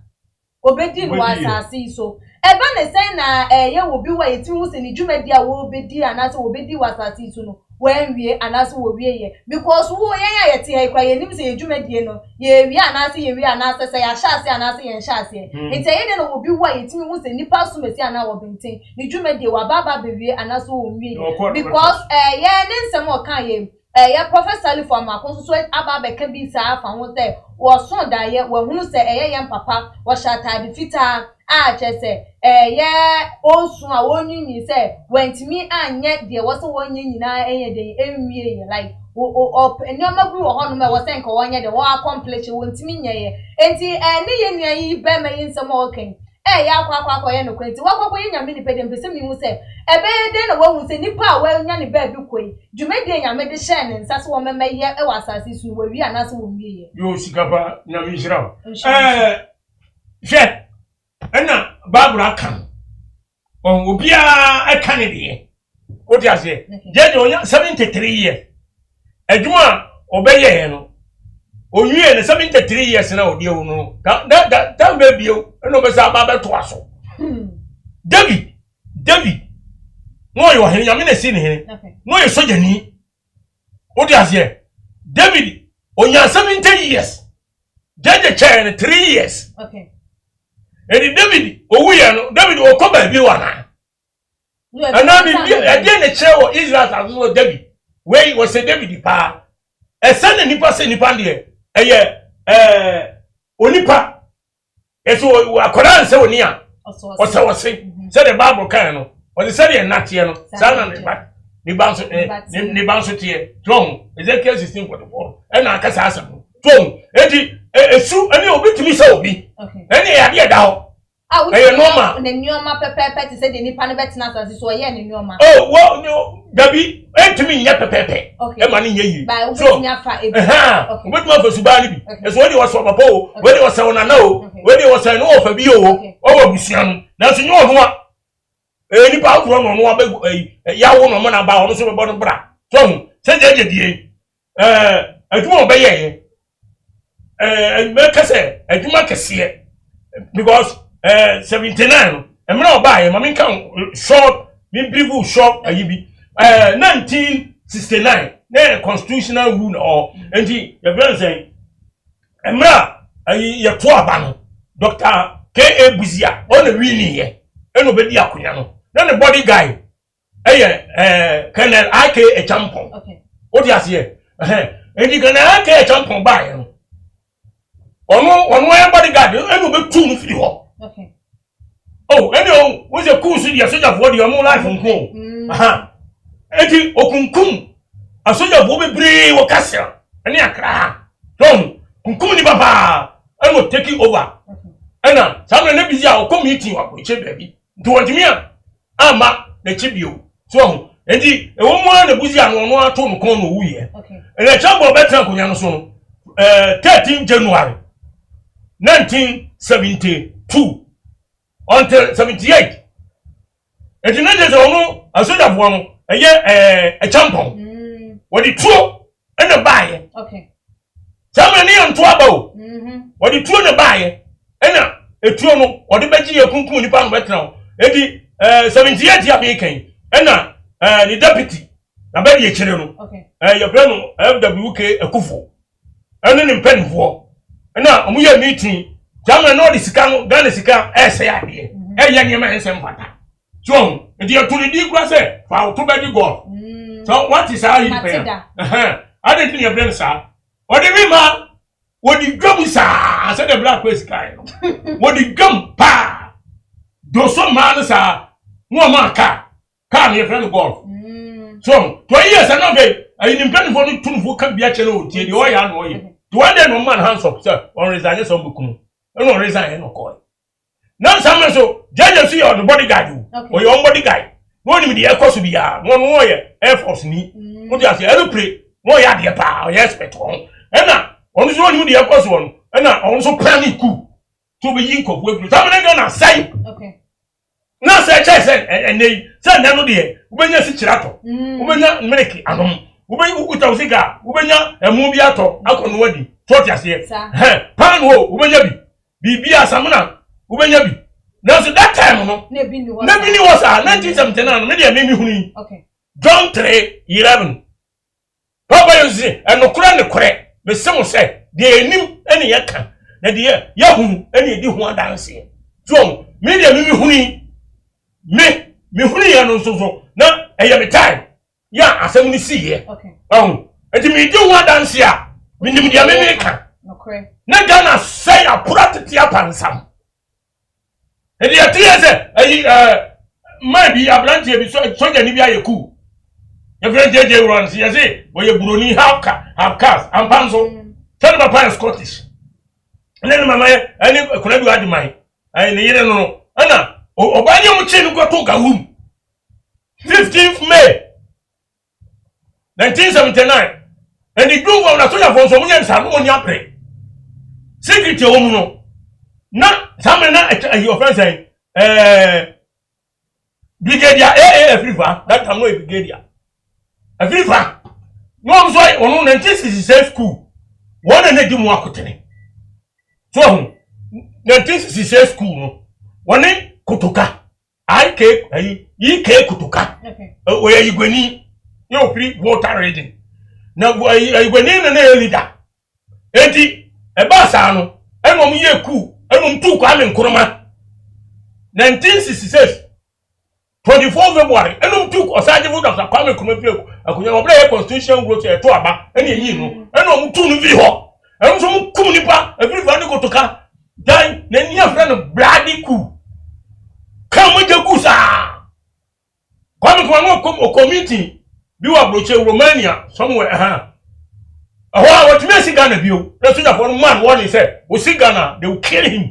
obedi no asase so eba ne sen na wo bi wa yeti wo se ni juma di a wo bedi ana se wo bedi wa asase so no wanwie ana se wo wie ye because wo ya yeti he kwa ye nim se ye juma die no ye wie ana se ye wie ana se ya hyase ana se ye hyase enti ye no wo bi wa yeti wo se nipa so mesi ana wo benten ni juma die wa baba be wie ana se wo wie because ye ne nsem o kan ye ya professor for ma so aba be ka bi sa afa ho se wo so da ye wo hunu se ye papa wo shata de fita a che se ye osu a wonyinyi se wantimi anye de wo so wonyinyi na enye de enwie ye like o enyoma gu wo hono me wo se nka wonye de wo accomplish wantimi nye ye enti ne ye nua yi be me yinsem o kan ya akwa ye no kwenti wakwa ye nyame nipa de mpese mi mu se ebe de na wo se nipa a wa nya ne ba bi koi dwumade nyame de hye ne nsase wo mema ye e wasase su wo wi anase wo wie ye yo sikapa nyame hira je ena babura kan on obia aka ne de o ti ase je de onya 73 years adwuma obeye no owie ne 73 years na odi ewu no da be bio eno be sa ba be to aso David no yo he nyame na si ne he no yo sojani odi ase David onya 70 years jeje chair 3 years okay edi David owie no David okoba bi wana ana bi ade ne chewo Israel aso David we was say David pa ese ne nipa se nipa de onipa eso akoda nse oni a oso se the Bible kan no o de se de natie no sana ne ba nso tie tron Ezekiel 16:44 na akasa asam tron edi esu ani obi timi se obi eni ya de da ho normal ne nyoma pepepe ti se de nipa ne betina asase so ye ne nyoma wo dabi entimi nya pepepe e ma ne nya yi so nya fa ebi obi ma fa suba ni bi eso we de wo so papa o we de wo se wona na o we de wo se no fa bi o wo busia no na so nyo ho a nipa agro no abegu ya wo no mo na ba wo so be bo no bra so se je die adwuma obeye me kase adwuma kase because 79 emra obaye mami kan short mi brief short ayibi 1969 na constitutional rule or enti ya be say emra ayi ya to aba no Dr. K.A. Buzia on wini ye eno be di akonya no na ne body guy Colonel I.K. Echampon okay odi ase enti Colonel I.K. Echampon ba ye no ono ya body guard eno be tu no firi ho okay eno we say cool so dia soldier for the omo life nko enti okunkum a soldier for be bre wo kasel ene akra don kunkum ni baba eno take over ena samle na bizi a committee wa ko che baby nti wantimi a ama na chibio so enti ewo mu na buzi a no ato no kon no wuye okay ene chambo betra konya no so no 13 January 1972 until 78 enti na je so no asoja fo no eye champon wodi tuo ene baaye okay sama ni anto aba o wodi tuo ne baaye ena etuo no wodi beji ye kunkum nipa no betra o edi 78 ya be kan ena the deputy na be ye kire no your friend FWK Akufo ene ni mpenfo ena omu ye meeting sama no di sika no Ghana sika ese ya de eye nyema ensem pata so edi atuni di kura se fa to be di golf so what is how you pay I didn't think your friend sir what do you mean what the gum sir I said the black face guy what the gum pa do some man sir no man car your friend golf so 2 years and no I independent for the two can be actually the oil and oil to one day no man hands up sir on resign some book no resign no call now someone so judge see on the bodyguard or your own bodyguard no need the air course be one warrior air force ni what you say aeroplane no ya de pa o expect on na on so ni de air one na on so panic ku to be yin kofu ebru some na say okay na say say say na no de ubenya si kirato ubenya milk anom ubenya ukuta usika ubenya emu bi ato akono wadi to ti ase pan ho ubenya bi asamuna ubenya bi na so that time no na bi ni was 1979 me de me hunu okay John 3:11 Papa you see and no kura ne kore be sem say de enim ene yeka na de ya hunu ene edi ho adanse so me de me hunu me hunu ya no so na eye me time ya asem ni see ye okay enti me di ho adanse a me nim de me ka no kore na Ghana say apurati apansam edi atie say maybe abrantie bi so ni bi ayeku your friend JJ runs you say boy buroni have cars and panzo tell papa Scottish and then mama any kuna bi adi mai ai ne yere no ana obanye mu chi no to gawum 15th May 1979 and the group of Nasoja for so munya sa no nya pre secret wo mu no na samme na your friend say brigadier AA Afrifa that time no brigadier Afrifa no so on 1966 school one na di mu akotene so 1966 school no one kutuka IK kutuka o ya igweni yo free water reading na igweni na leader enti e ba sa no enom yeku enom tu kwa me nkroma 1966 24 February enum took osaje fu Dr. Kwame Nkrumah akunya obla constitution growth e to aba ene yi no enum tu no vi ho enum so mu kum nipa every van go to ka dan na ni afra no bloody coup kan mo je ku sa Kwame Nkrumah ko committee bi wa broche Romania somewhere what me see Ghana bio the soldier for man warning say we see Ghana they will kill him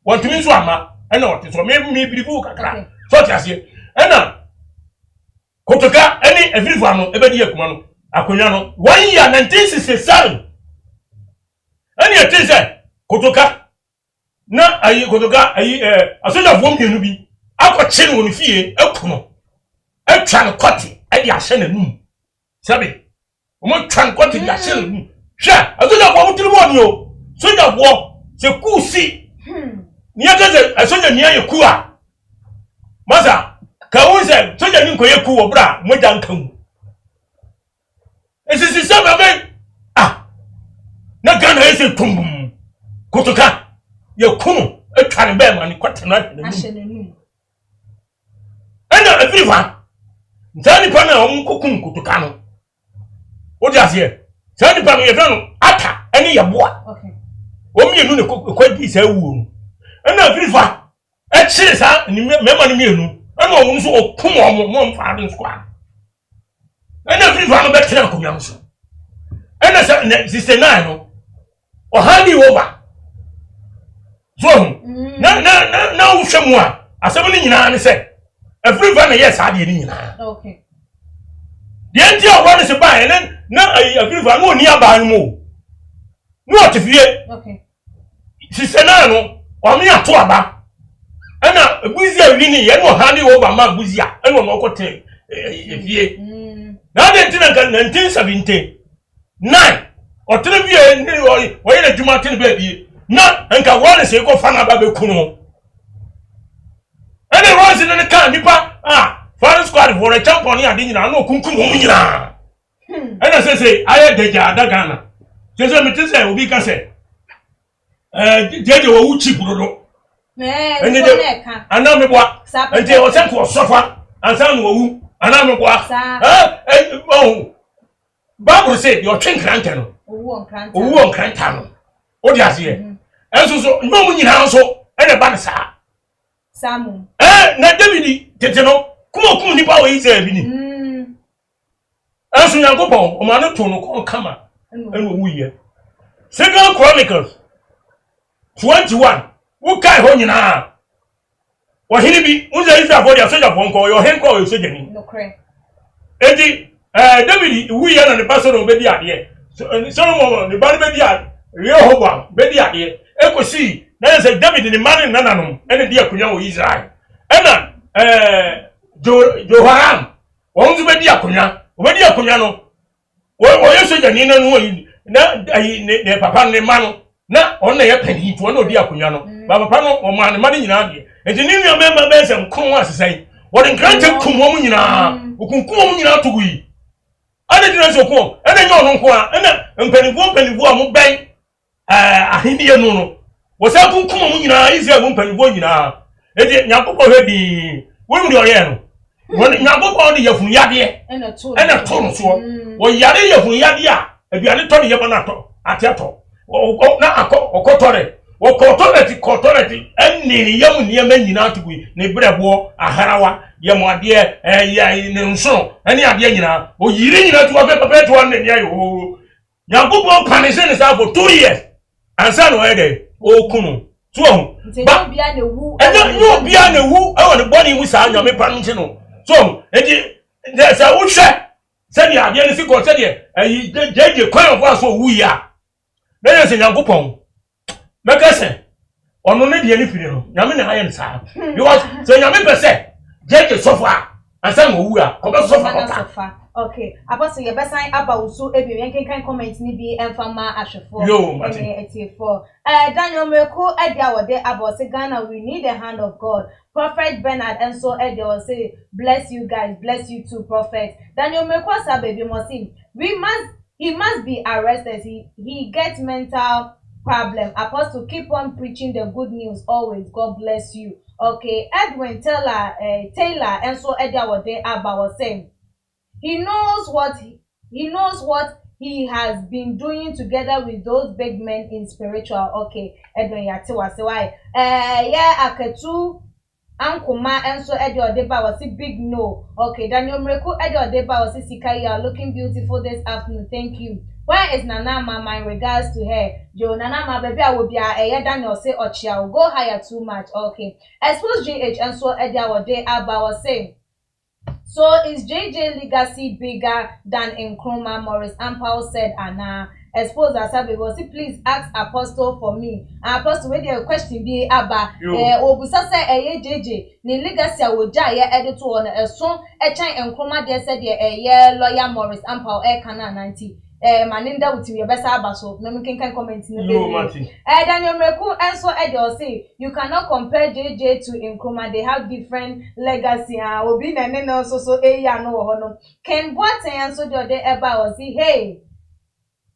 want to mean so ama and not so me believe kakra so ti ase ena kotoka any everyone no ebedi yakuma no akonya no 1 year 1967 ani atise kotoka na ayi kotoka ayi asoja fo mienu bi akwache no no fie ekuno etwa no koti edi ahye na num sabe omo twa no koti di ahye na num hwa asoja fo mutiri mo ni o soja fo se kusi ni agaze asoja ni ayeku a maza kawunse soja ni nkoye ku obra moja nkan esisi sama be na Ghana ese tum kotoka ye kunu etwa ne be ma ni kwatena ashenenu ena everyone nzani pa na omkukun kotoka no odi ase nzani pa ye fano ata eni ye boa okay omienu ne kwadi sa wuo ena everyone chire sa ni mema ni mienu ena omu so okum omu mo mfa den squad ena everyone no betre ko biam so ena 69 no o handi over so na uhwemu a asem ni nyina ne se everyone yes ade ni nyina okay the enti o won se ba na everyone no ni aba mu no otifie okay 69 no o mi ato aba ana buzia wini ye no handi over ma buzia eno no kote efie na de ntina kan 1970 9 otere bie ni o ye djuma tin be bie na nka wona se ko fana ba be kunu ene rose ne kan nipa foreign squad for a champion ya nyina na okunkum mu nyina ene se aye deja adagana se me tse obi ka se jeje wo uchi burodo ene de ana me bua ente o se ko sofa ansa no wu ana me bua Bible say your twin grant no owu on grant no o di ase enso so no mu nyina so ene ba ne sa Samu na David tete no kuma nipa wo Israel bi ni enso Yankopon o ma no to no kon kama ene owu ye Second Chronicles 21 wo kai ho nyina wo hini bi unza Israel for dia soja for nko yo hen ko yo soja ni no kre edi David wu ye na ne pastor no be di ade Solomon ne ba ne be di ade Rehoboam be di ade ekosi na say David ni man nananom ene di akunya wo Israel ena Joharam won zu be di akunya wo be di akunya no wo ye soja ni na no na ne papa ne man na on na ye pani to na odi akunya no ba papa no o man ne man nyina ade enti ni nwa member be sem kon asesai wo de nkrante kumwo mu nyina okunkum mu nyina to gui ade dina so kon ene nyo no nko a ene mpanivu a mo ben ahiniye no wo sa kunkum mu nyina Israel mu mpanivu nyina enti Nyankopɔ hwedi wo mu de oye no wo Nyankopɔ de yafun yade ene to no so wo yare yafun yade a aduane to ne yeba na to ateto na akotore wo kotore eni yam ne yema nyina to gui ne brebo aharawa yemo ade ya ne nso ene ade nyina o yiri nyina to papa to ne ne ayo Nyankopɔ panise ne sa for 2 years ansa no ede o kunu so ba bia na wu no bia na wu e won boni mu sa nyame pa nche no so edi there say wo hwe se dia ade ne si ko se dia ayi jeje kwan of us wu ya na ye se Nyankopɔ mekase ono ne dia ne firi no nyame ne haye ne sa because se nyame pese jeje sofa ansa no wu a ko be sofa okay apostle ye besan abawusu ebi yen kan comment ni bi enfama ahwefo etiefo Daniel Mweku edia wode abose Ghana we need the hand of God. Prophet Bernard and so edia will say bless you guys, bless you too prophet. Daniel Mweku sa baby mosim he must be arrested. He gets mental problem. Apostle keep on preaching the good news always. God bless you. Okay, Edwin Taylor and so edia wode abawo saying he knows what he has been doing together with those big men in spiritual. Okay, Edwin Yatewa say why aketu ankuma and so Eddie Odeba was a big no. Okay, Daniel Mweku Eddie Odeba was a sika. You are looking beautiful this afternoon. Thank you. Where is Nana Mama in regards to her? Jo Nana Mama baby I will be a Daniel say Ochia will go higher too much. Okay, expose GH and so Eddie Odeba was saying. So is JJ legacy bigger than Nkrumah? Morris Ampao said, Anna. Expose Asabe was please ask Apostle for me. Apostle, where the question be about Obusa say JJ, ni legacy woja ye editor on a song a chain Nkrumah there said ye lawyer Morris Ampao Kana 90. Maninda with your best abaso. No can comment in the Daniel Mweku and so Eddie say you cannot compare JJ to Nkrumah. They have different legacy. Obi na ne also so ya no hono. Ken Boateng and so the other eba was hey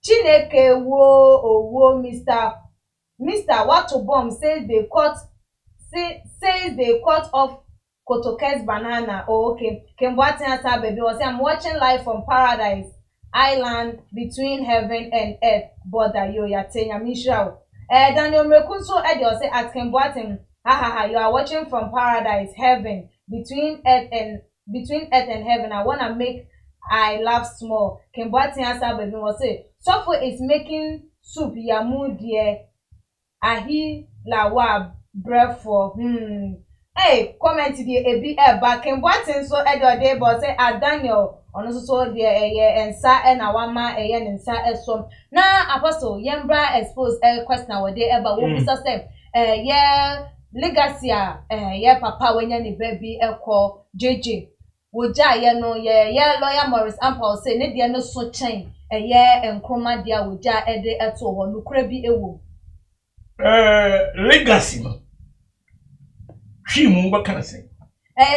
Chineke wo Mr. Watobom says they cut off Kotoke's banana. Oh, okay. Ken Boateng and baby was I'm watching live from Paradise Island between heaven and earth border yo ya tenya mishra Daniel Mweku so Eddie say at Ken Boateng you are watching from Paradise heaven between earth and heaven. I wanna make I laugh small. Ken Boateng answer baby was say Sofo is making soup yamu dear ahi lawa breath for hey comment the ebi back Ken Boateng so Eddie but say Daniel ono so de ensa e na wama nsa esom na apostle yembra expose question we dey eba wo bisa say legacy ye papa wenya ne baby eko JJ woja ye no ye lawyer Morris Ampao say ne de no so chen ye enkroma dia woja ede eto ho nukura bi ewo legacy no hwi mu ba kan say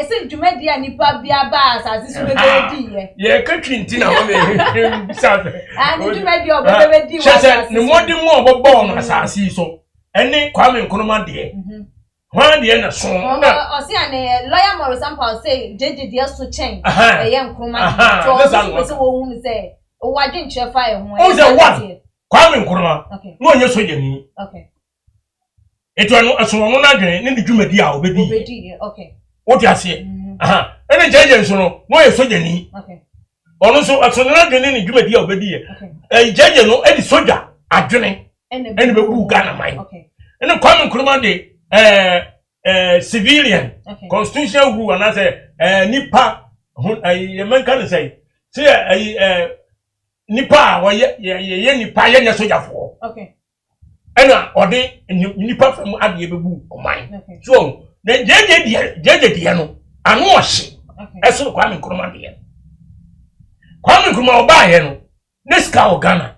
say dwumadi anipa bia ba asase so bebe di ye ka twinti na ho me bisa ani dwumadi obebe di wa say ne modin mo obobo no asase so ene Kwame Nkrumah de One the end of song. Or see, and lawyer Morris Ampao say, JJ, dear so chain, a young Nkrumah. So, say, oh, why didn't you fire? Oh, the one. Kwame Nkrumah. Okay. No, you're so young. Okay. It was a song on again, and the Jumedia, baby. Okay. What you say? And the judge, no, you're so young. Okay. Also, a son again in the Jumedia, baby. Okay. A judge, no, any soldier, a journey, and the boo gun mine. Okay. And the Kwame Nkrumah day. Civilian constitutional rule and I say nipa man can say nipa or ye nipa ye soldier for okay and or they nipa from Abiabu or mine so then JJ no I know she as so Kwame Nkrumah there Kwame Nkrumah buy no this cow Ghana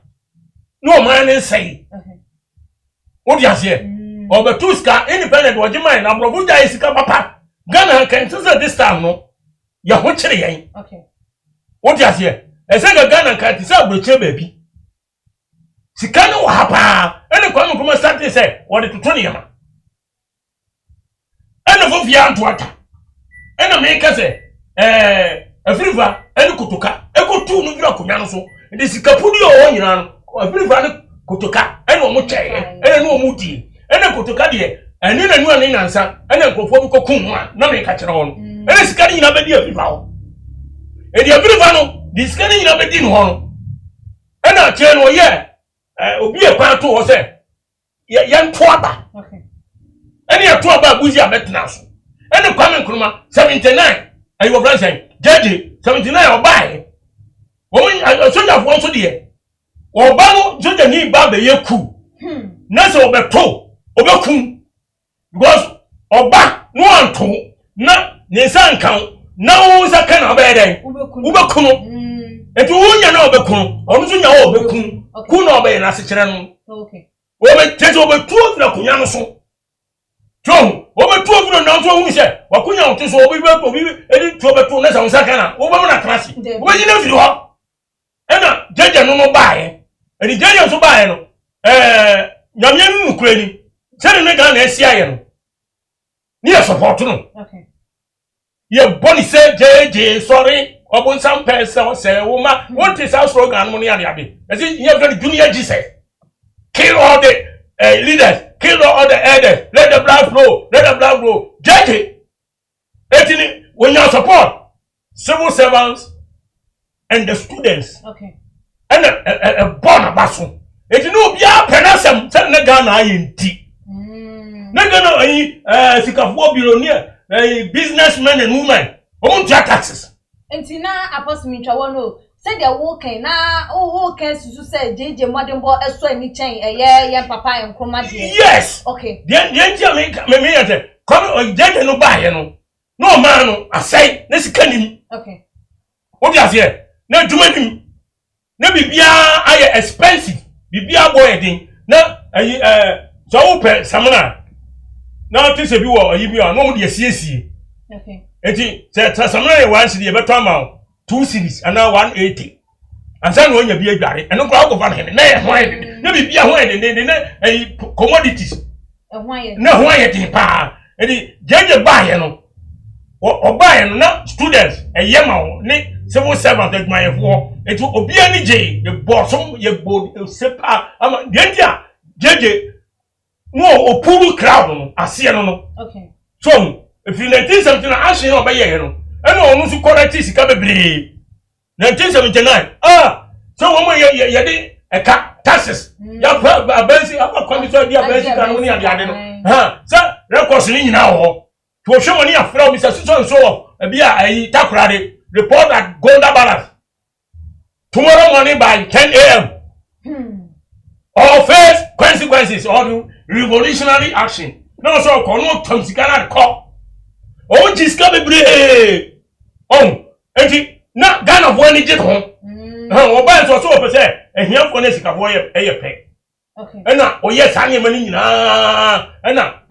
no man say what you say Obetuska independent wajima na brovuja isika papa Ghana can say this time no ya ho kire yen okay what you say esega Ghana can say abroche baby sika no wa pa ene Kwame Nkrumah start say what to tony yama ene fo fia antoata ene me ka say afriva ene kutuka ekotu no vira kunya no so de sika pudi o nyina no afriva ne kutuka ene o mo cheye ene no o mu di ene kutuka de ene na nua ne nansa ene nkofo bi kokun ho na me ka kire ho no ene sika ni nyina bedi afriva ho e di afriva no di sika ni nyina bedi no ho no ene a kire no ye obi e kwa to ho se ye nto aba okay ene ye to aba abuzi abetna so ene Kwame Nkrumah 79 ayo branch jeje 79 obai wo soja fo so de oba no soja ni ba be yeku na se obeto obekun because oba no anto na ne sankan na wo saka na obeden ubekunu etu wonya na obekunu onu so nya wo obekun ku na obe na se kire no okay wo be tezo obetu ofina kunya no so John obetu ofina na so hu se wakunya otu so obi edi tu obetu na se saka na wo be na klase wo be nyina firi ho ena jeje no baaye edi jeje so baaye no nyamye nukure ni sere ne ga na esia ye no ni e support no okay ye boni se jeje sorry obonsam person say woman what is our slogan mo ni ade ade esi ye very junior Jesus kill all the leaders kill all the elders let the blood flow jeje etini when you support civil servants and the students okay and a born abaso etini obi a penasem say na ga na ayenti na ga na sikafo billionaire businessmen and women on taxes Entina apostle mitwa no said the woken na woken susu say JJ modern boy eso ani chen ye papa Nkrumah de yes okay den me yete come JJ no ba ye no no man no asai na sikanim okay what you say na dwumanim na bibia aye expensive bibia boy din na so wo pe samana na tise bi wo ayi bi no mo de siesie okay eti se samana ye one city e beto ama 2 cities and now 180 and say no nya bi adware eno kra go fa na ye ho ede na bibia ho ede na commodities na ho ede pa edi jeje ba ye no o ba ye no na students yema ni civil servant adwayefo eti obi ani je ye bosom ye bo sepa ama dentia jeje no opuru crowd no ase no okay so if you 1979 action no be ye no eno onu su correct sika bebre 1979 so wo mo ye de eka taxes ya pa abansi apa kwami so dia abansi kan no ni ade no so records ni nyina ho to hwe woni afra mi so bia ayi takrade report at Golda Balance tomorrow morning by 10 a.m. Or face consequences or revolutionary action No so ko no tom sika na ko. O ji sika bebre. Oh, enti na Ghana bo ani je ko. O ba so so pese ehiafo na sika bo ye pe. Okay. Ena o yes anye mani nyina. Ena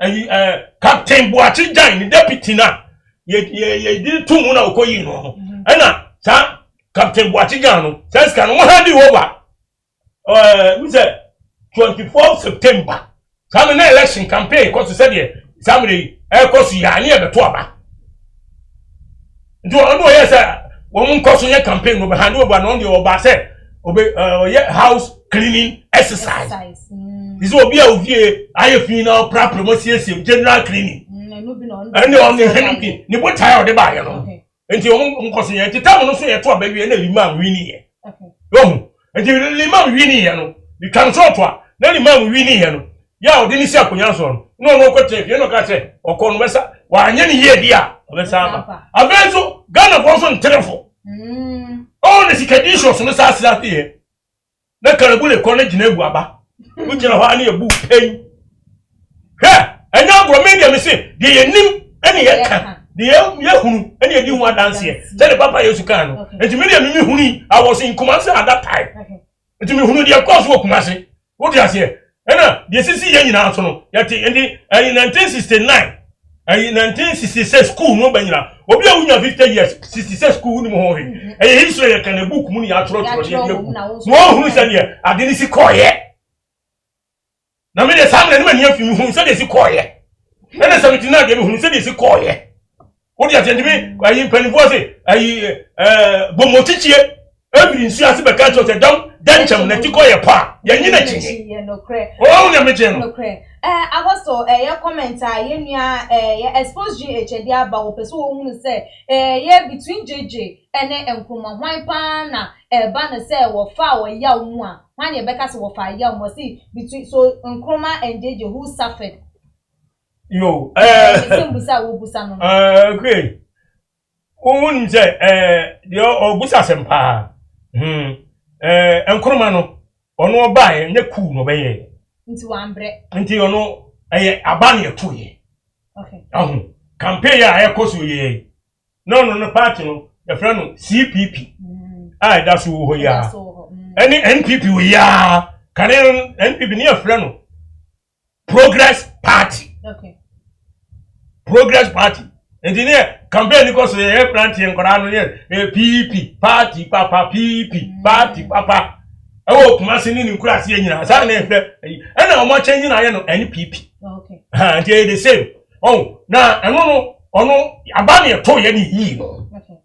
Captain Boachi Jan ni deputy na. Ye di tumu na okoyi no. Ena sa Captain Boachi Jan no. Sa sika no handi over. We say 24 September. Some na election campaign ko say dey somebody ko su ya ne be to aba. Nti ono yes won ko su ye campaign no be handi over no dey oba say obe house cleaning exercise. This will be a view. I feel now promotion general cleaning. And on the Henry, you put tired of the buyer. And you won't consider the town also a 12 baby and a limam winning. Oh, and you limam winning, you can sort one. Then limam winning. Ya didn't say Kunyason. No, question, you know, I say, or conversa, why any year, dear, of the summer. A vessel, Ghana was on telephone. All the conditions on the South here. The Carabule College Nebuaba. Which are a book pay. And now for me, they say, the name any the Yahoo, any do one dance here. Tell the Papa Yosukano. And to me, who I was in Kumasi at that time. And to me, who the course work Kumasi. What do I say? And the CC in Arsenal, yet in 1969. In 1966 school no banyina obi a wunya 50 years 66 school ni mo ho he e history kan e book mu ni atro no hu se ne ade ni si koye na me de sam na ni mani afimi hu se de si koye na de 79 de hu se de si koye wo dia tende me ayi panifo se ayi bomotichie ebiri nsu ase be ka cho se don dancham na ti koye pa ya nyina chi no kre o na me je no kre Agosto your commenter ye nua expose GH dey aba wo pese wo hu say ye between JJ ene Nkrumah hwan pa na ba na say wo fa wo ya mu a hwan ye beka say wo fa ya mu see between so Nkrumah and JJ who suffered yo busa wo busa no great won say the obusa sempa Nkrumah no ono ba ye nye ku no be ye into ambre nti ono abani etoye okay campaign ya ekoso ye no party no the friend no CPP that's who ya any NPP we ya can NPP ni a friend no Progress Party Progress Party and in campaign because ye plant en kora no ye PP party papa PP party papa oh, Kumasi ni nkura si enyina. Sa na efe. E na omo change na ye no NPP. Okay. They the same. Oh, na ono abani eto ye ni yi no. Okay.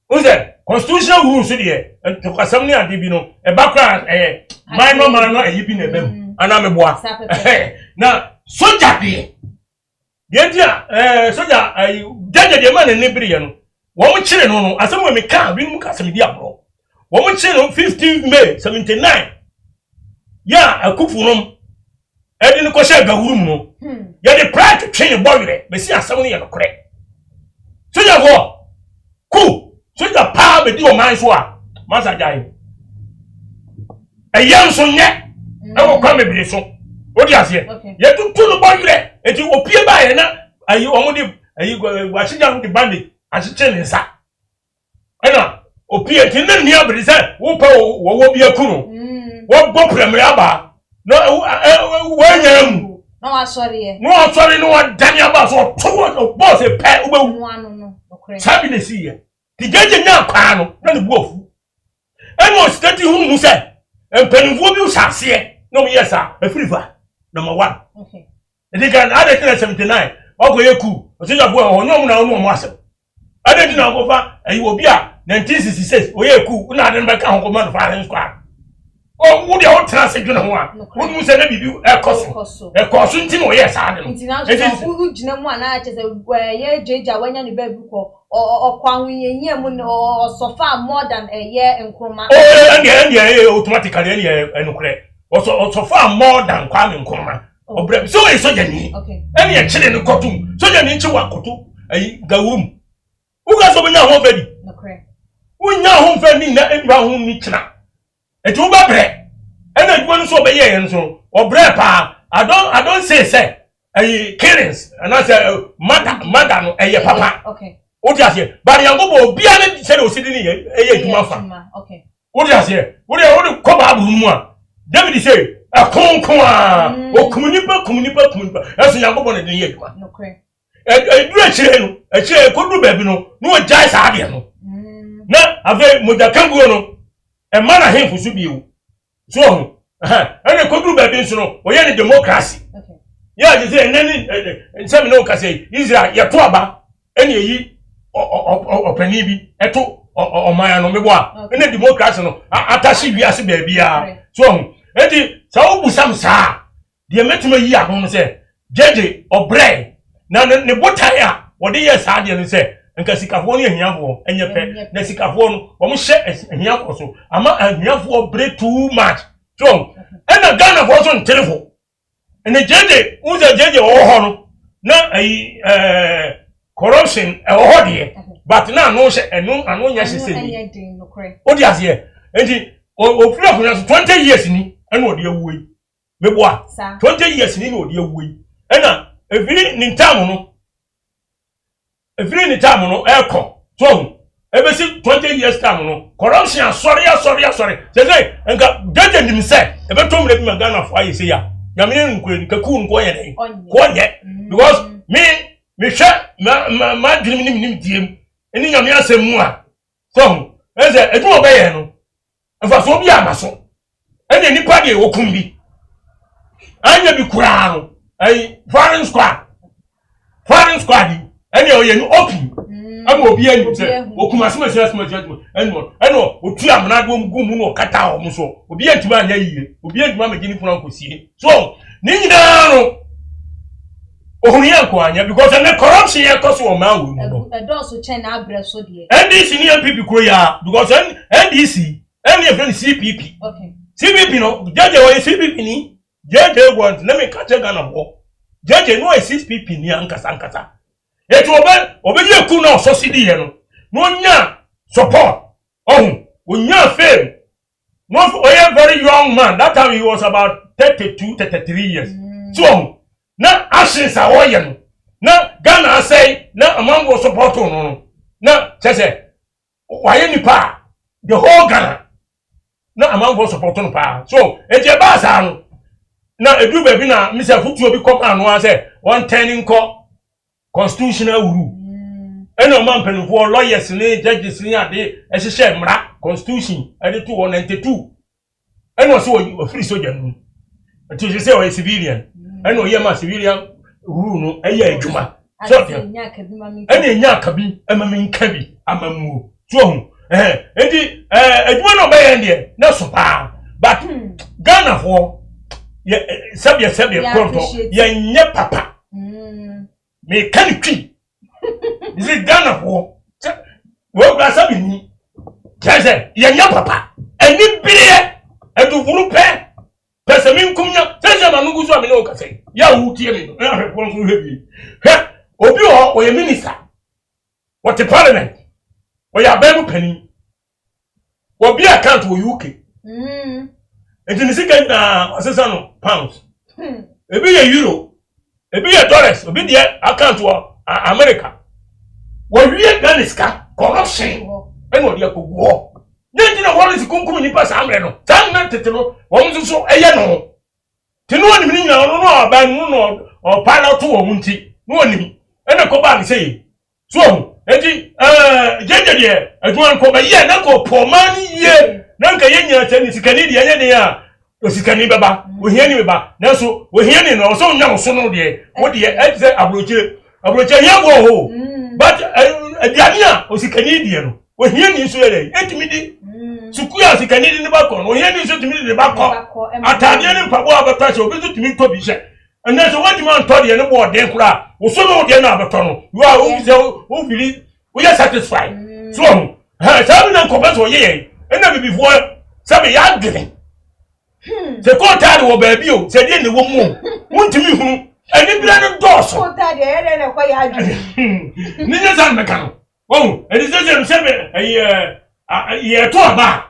Uze constitutional rules dey to kwasam ni ade bi no. E bakra minor no eyi bi na ebem. Ana meboa. Na soja dey. Dey dia soja jaja dey man ne biri ye no. Wo mo kire no asem we me ka bi mu ka asem di abro. Woman chain on 15 May 79. Yeah, a cook for them. I didn't go share the room. No, yeah, the pride to train a boy. But see, somebody on the crack. So, you go cool. So, the power with your mind's war. Master Jai. A young son yet. I will come a so. What do you say? You have to the boy there. And you appear by and are you only watching down the bandit as a chain inside? I know. Opie tinne ni abiri se wo pa wo bi akuru wo bo premier aba no wanya mu no asori no dani aba so to boss e pe wo be no sabi de si ye ti jeje nya kwa no na ne buofu eno stati hu mu se empanifo bi usase e no mo yesa afirifa number 1 okay e kan ade 79 ogoyeku o se ja bo o nyo mu na mo asem ade dina go fa ayi obi a 1966 oye ku na den ba ka ho command firing squad o wo de o transit dwena ho a wo mu se na bibi e koso nti no ye sa de no international u gina mu ana ache se ye jeja wanya ne ba bi ko okwanwenye mu no sofa more than a year Nkrumah and automatically enukre o sofa more than Kwame Nkrumah obre so e soja ni and ye chire ne kotum soja ni chi wa kotu ayi gawum uga so benya ho bedi unya ho fa ni na enwa ho ni kina eti wo ba bre ena edwo no so be ye yen so obre pa I don't say killings and I say mother no papa okay what you say but yango bo bia na say o sidi ni edwuma fa okay what you say what you ko ba buru mu a David say akonkon a o komunipa eso yango bo na de edwuma no kre du achire kodu baabi no o jai sa ade no na ave mojakanguo no e ma na hemfu so biu so ho ene kodu baabi nso no o ye ne democracy okay ya je say nani nsem no ka say Israel ye to aba ene yi opani bi eto oman no mebo a ene democracy no atashi wiase baabi a so ho enti sa obusam sa de metuma yi ahon no say jeje obre na ne botai a wode ye sa de no say nka sikafo no ahiafo enye pe na sikafo no wo hye ahiafo so ama ahiafo obre too much so ena Ghana for so ntelefo ene jeje uze jeje ho no na corruption ho de but na no hye anu nya hye se odi ase enti o fira ko 20 years ni ena odi awuyi meboa 20 years ni odi awuyi ena efiri ni time no eko so ebesi 20 years time no corruption sorry say enka jeje nim say ebetom le bi Ghana fo ayi say ya nyame nkwe kaku nko ye den ko ye because me hwe ma dream nim diem eni nyame asem mu a so eze edu obeye no afa so bi amaso ene nipa de okum bi anya bi kura no ai foreign squad ene o ye no open ama obi anu se okuma asema eno otu amna do gumu no kata o so obi antuma anya yiye obi antuma magini funa nkosie so ni nyina no ohuni anko anya because na corruption ye koso o ma wo no edoso chen na abreso de NDC ni MPP kro ya because NDC any friend CPP okay CPP no jeje wo CPP ni jeje want let me catch Ghana wo jeje no CPP ni ankasa etu obeje ku na subsidy ye no nya support onya fame no oye very young man that time he was about 33 years so na ashes a oye no na Ghana say na amango support no na say waye nipa the whole Ghana na amango support no pa so eje ba sa no na edu ba bi na misa futuo bi kom anu a say one turning ko constitutional rule eno man penfo lawyers ni judges ni ade ehihye mra constitution ade 292 eno so o free soldier no to say o civilian eno ye ma civilian rule no eye adwuma so ene nya kabi amamin kabi amamu so hu enti adwuma no be ye ndie na so pa but Ghana for sabia konto ye nye papa me can twi is it Ghana for wo gba sabi ni jese ye nya papa eni bire edu furu pe pese mi nkumnya sese ma nugu so amene o kase ya wu tie mi no ya repon so hebi obi o ye minister what the parliament o ya ba mu pani obi account wo UK enti ni sika na asesa no pounds ebi ye euro ebi ye dollars obi de account wo America wo wie Ghana corruption eno de akogwo nti na wọ́n si kunkum nipa samre no tan na tete no wọ́n so eye no tinu oni mi nyina no aba no o pilot wo munti no oni ena ko ba ni sei so enti jeje de adwan ko ba ye na ko pomani ye na nka ye nyina tani sikani de ye ne ya o sikani baba o hiani baba na so o hiani no so nya so no de wo de e say abroche ye wo ho but adiania o sikani de no o hiani so ye etimi di sukuya sikani di ne ba ko no hiani so timi di ba ko atade ne mpabo abata so obi so timi to bi hye ena so wadi man to de ne bo de kura wo so no de na abato no you are o feel we are satisfied so ha sabi na ko ba so ye ena before sabi ya gele se ko tade wo ba bi o se de ne wo mu wontimi hunu eni bia ne doso ko tade ye ne ko ya gele ni ne san meka no eni se ye to aba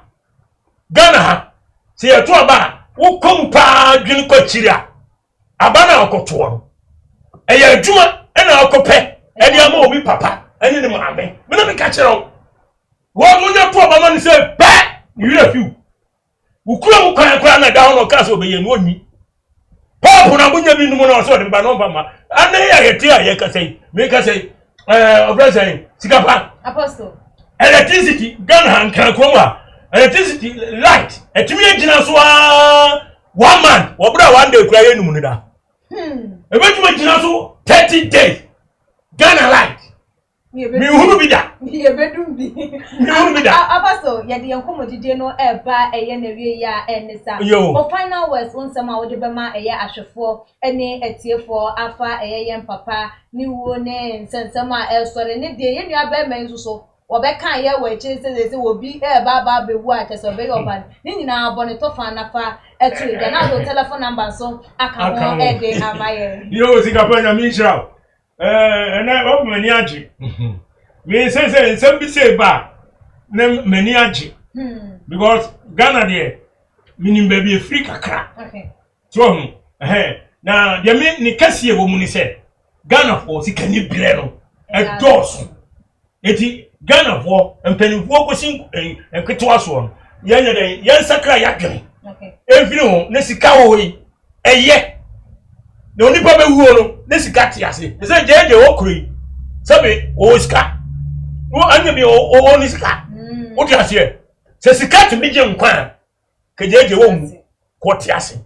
Ghana ha se ye to aba wo kompa dwin ko chiria aba na okoto no eya adwuma ena okope eni ama obi papa eni ne maame me na me ka kire wo munya to ba man say ba you refu ukura mu kwan na da ho no ka so be ye no ni pop na munya bi numu na so de ba no ba ma ana ya yeti a ye ka say me ka say obrasa sikapa apostle electricity Ghana hanka kroma electricity light etimi agina so one man wobra one day kura ye numu ni da ebetuma agina so 30 days Ghana light mi hunu bi da ye bedum bi mi hunu bi da apostle ye de yankomodide no eba eye na wie ya enisa for final words onsema wo de bema eye ahwefo ene etiefo afa eye yen papa ni wo ne nsensema elsore ne de ye nua ba men so obeka ye we chinse se obi ba be wu atese obe yoban ni nyina abone to fa na fa etu ida na do telephone number so aka ho ede amaye yo sikapanya mi shira na o mani agi me say some be say ba na mani agi because Ghana there minim baby free kakra okay so na de me ni kase wo mu ni say Ghana for sikani bire no e dos eti Ghana for empanifo kosin enketewa so yanya den yan sakra yadwene okay enfiri ho na sika ho yi eye na onipa be wuo no na sika te ase se jeje wo kuri sabe o sika wo anya bi o ni sika o te ase se sika te bi je nkwan ke jeje wo mu ko te ase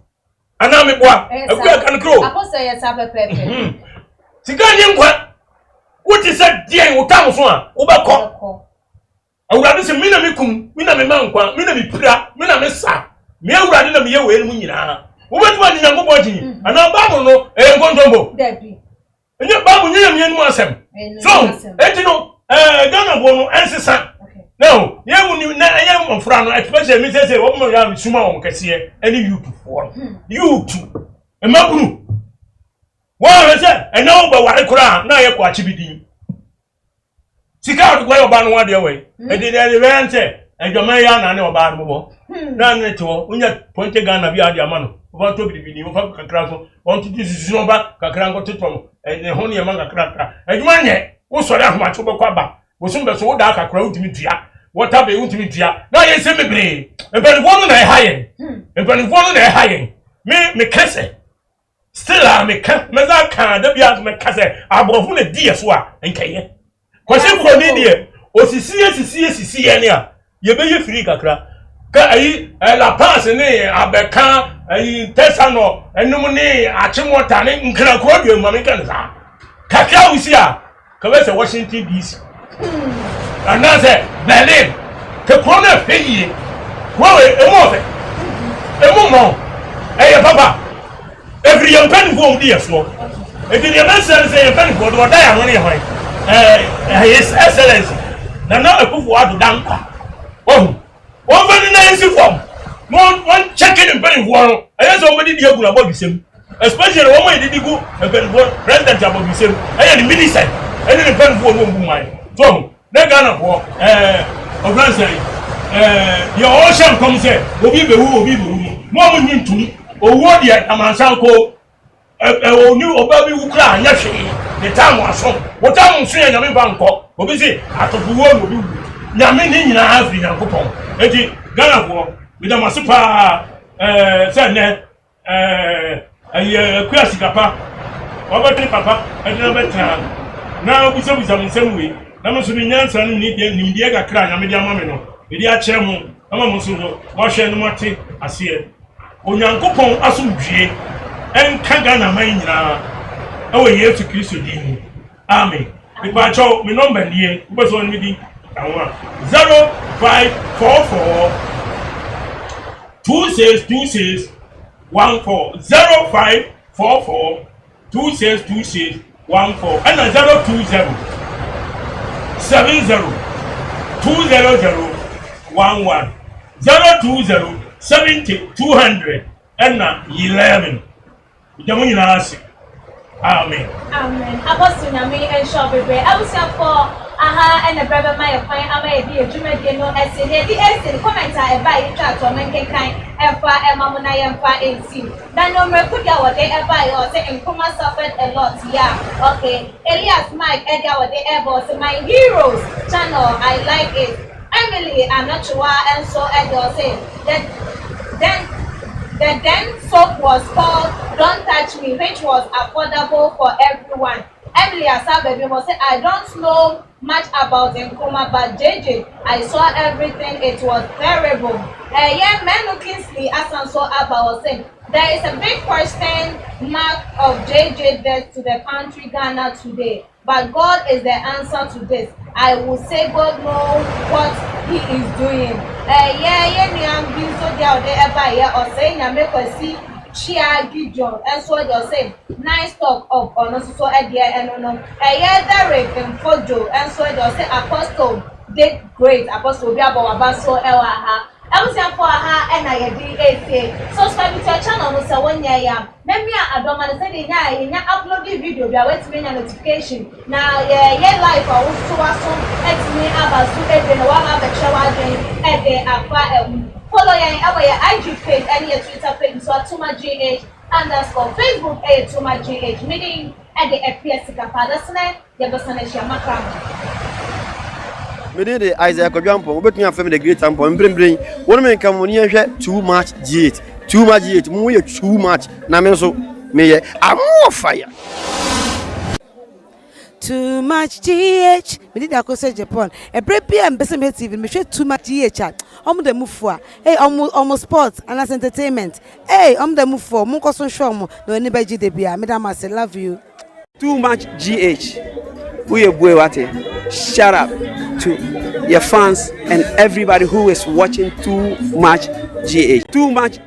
ana me boa akura kan kro apostle ye sabe pepe sika ni nkwan wo ti se die wo tam so a wo be ko awurade se mina me kum mina me mankwa mina me pira mina me sa me awurade na me ye we mu nyina wo betuma di nyango gini ana ba mu no nkontombo debi enye ba mu nyina me anu asem so eti no Ghana bo no ensesa no ye mu ni na ye mo fra no especially me say wo mo ya suma wo kese any YouTube for YouTube e maburu wo se ena wo ba ware kura na ye kwa chibidin sika do gwa oba no wade we e de de vente edwama ya na ne oba no bo na ne to unya ponte Ghana bi ade amano oba to bidibini wo fa kakra so on to this no ba kakra ngo tetom e ho ne ma kakra edwuma nye wo sori ahoma cho bo kwa ba wo sum be so wo da kakra utimi dua water be utimi dua na ye se mebre empanifo no na e hayen empanifo no na e hayen me kase still am me ka me za kan da bia me kase aborofo na die so a enkaye kwase ko ni die osisi ye ne a ye be ye free kakra ka ayi la pass ne abeka ayi tesano enum ne achimota ne nkra ko bi ma me kan sa kakra usi a ka be se Washington DC anase Berlin ke kona feyi wo emo mo papa every young pen go die so e di the man say pen go do die ho ne ho his excellency na akufo ado danka one very nice form one checking in pen go aye somebody di aguna bobi sem especially one man di go pen go president abobi sem aye the minister aye the pen go no mbu mai so na Ghana for oganse your ocean come say obi be wu obi buru mo nyi ntumi owo dia amansan ko oni oba bi wukra anya hwe the time aso wotam nso ya nyame banko obi say atofuwo no bi wu nyame ni nyina afri nyankopon enti Ghana for we da masipa say ne aye kuya sikapa obati papa edina betra na obi so bizam nsem we na mo so bi nyansa no ni die kakra nyame dia mame no edi a kire mu ama mo so no mo hwe no mote ase onyankopon asomdwie enka Ghana man nyina ewe Yesu Kristo din amen ipa cho me number nie wo so ni di awon 0544 2626 14 0544 2626 14 and 020 70 200 11 020 70 200 and 11. Jamuni na asi. Amen. Amen. Apostle Nyame and Shop Bebe. I will say for aha and the brother my fine ama e bi adwuma die no ese ne di ese comment a e ba yi twa to men kenkan efa emamu na yemfa ensi na no mrekudia wo de e ba yi o say Nkuma suffered a lot yeah okay Elias Mike edia wo de e bo say my heroes channel I like it Emily Anachuwa and so edia say then the then soap was called Don't Touch Me, which was affordable for everyone. Emily Asabebi was say, I don't know much about Nkuma, but JJ, I saw everything. It was terrible. Yeah, Menu Kingsley Asanso Abba was saying, there is a big question mark of JJ death to the country Ghana today. But God is the answer to this. I will say God knows what He is doing. Me am being so there ever here or saying I make us see Chia Gideon and so you're saying nice talk of honor so and no. Derek and Fojo and so you're saying Apostle did great. Apostle Biabo Abaso Ewaha. I was here for her and I did so subscribe to your channel no say one year. Let me adoma say na upload the video be wait me notification. Now yeah live I will so me about so e no wa ba chewa den e dey afa follow your IG page and your Twitter page so @TumaGH _ Facebook @TumaGH meaning at the FPS Sikapa lesson the person is your makram. Me dey Isaac Odwampo obetun afem the great ampo mbrembren won me nka mo ne hwɛ too much GH mo ye too much na me so me ye amo fire too much GH me did akose Japan e brebi am bese me TV me hwɛ too much GH omo da mufo hey omo sports and as entertainment hey omo da mufo mo nkoso hwɛ omo na oni ba gide bia me da ma say love you too much GH we boy what shout out to your fans and everybody who is watching too much GH. Too much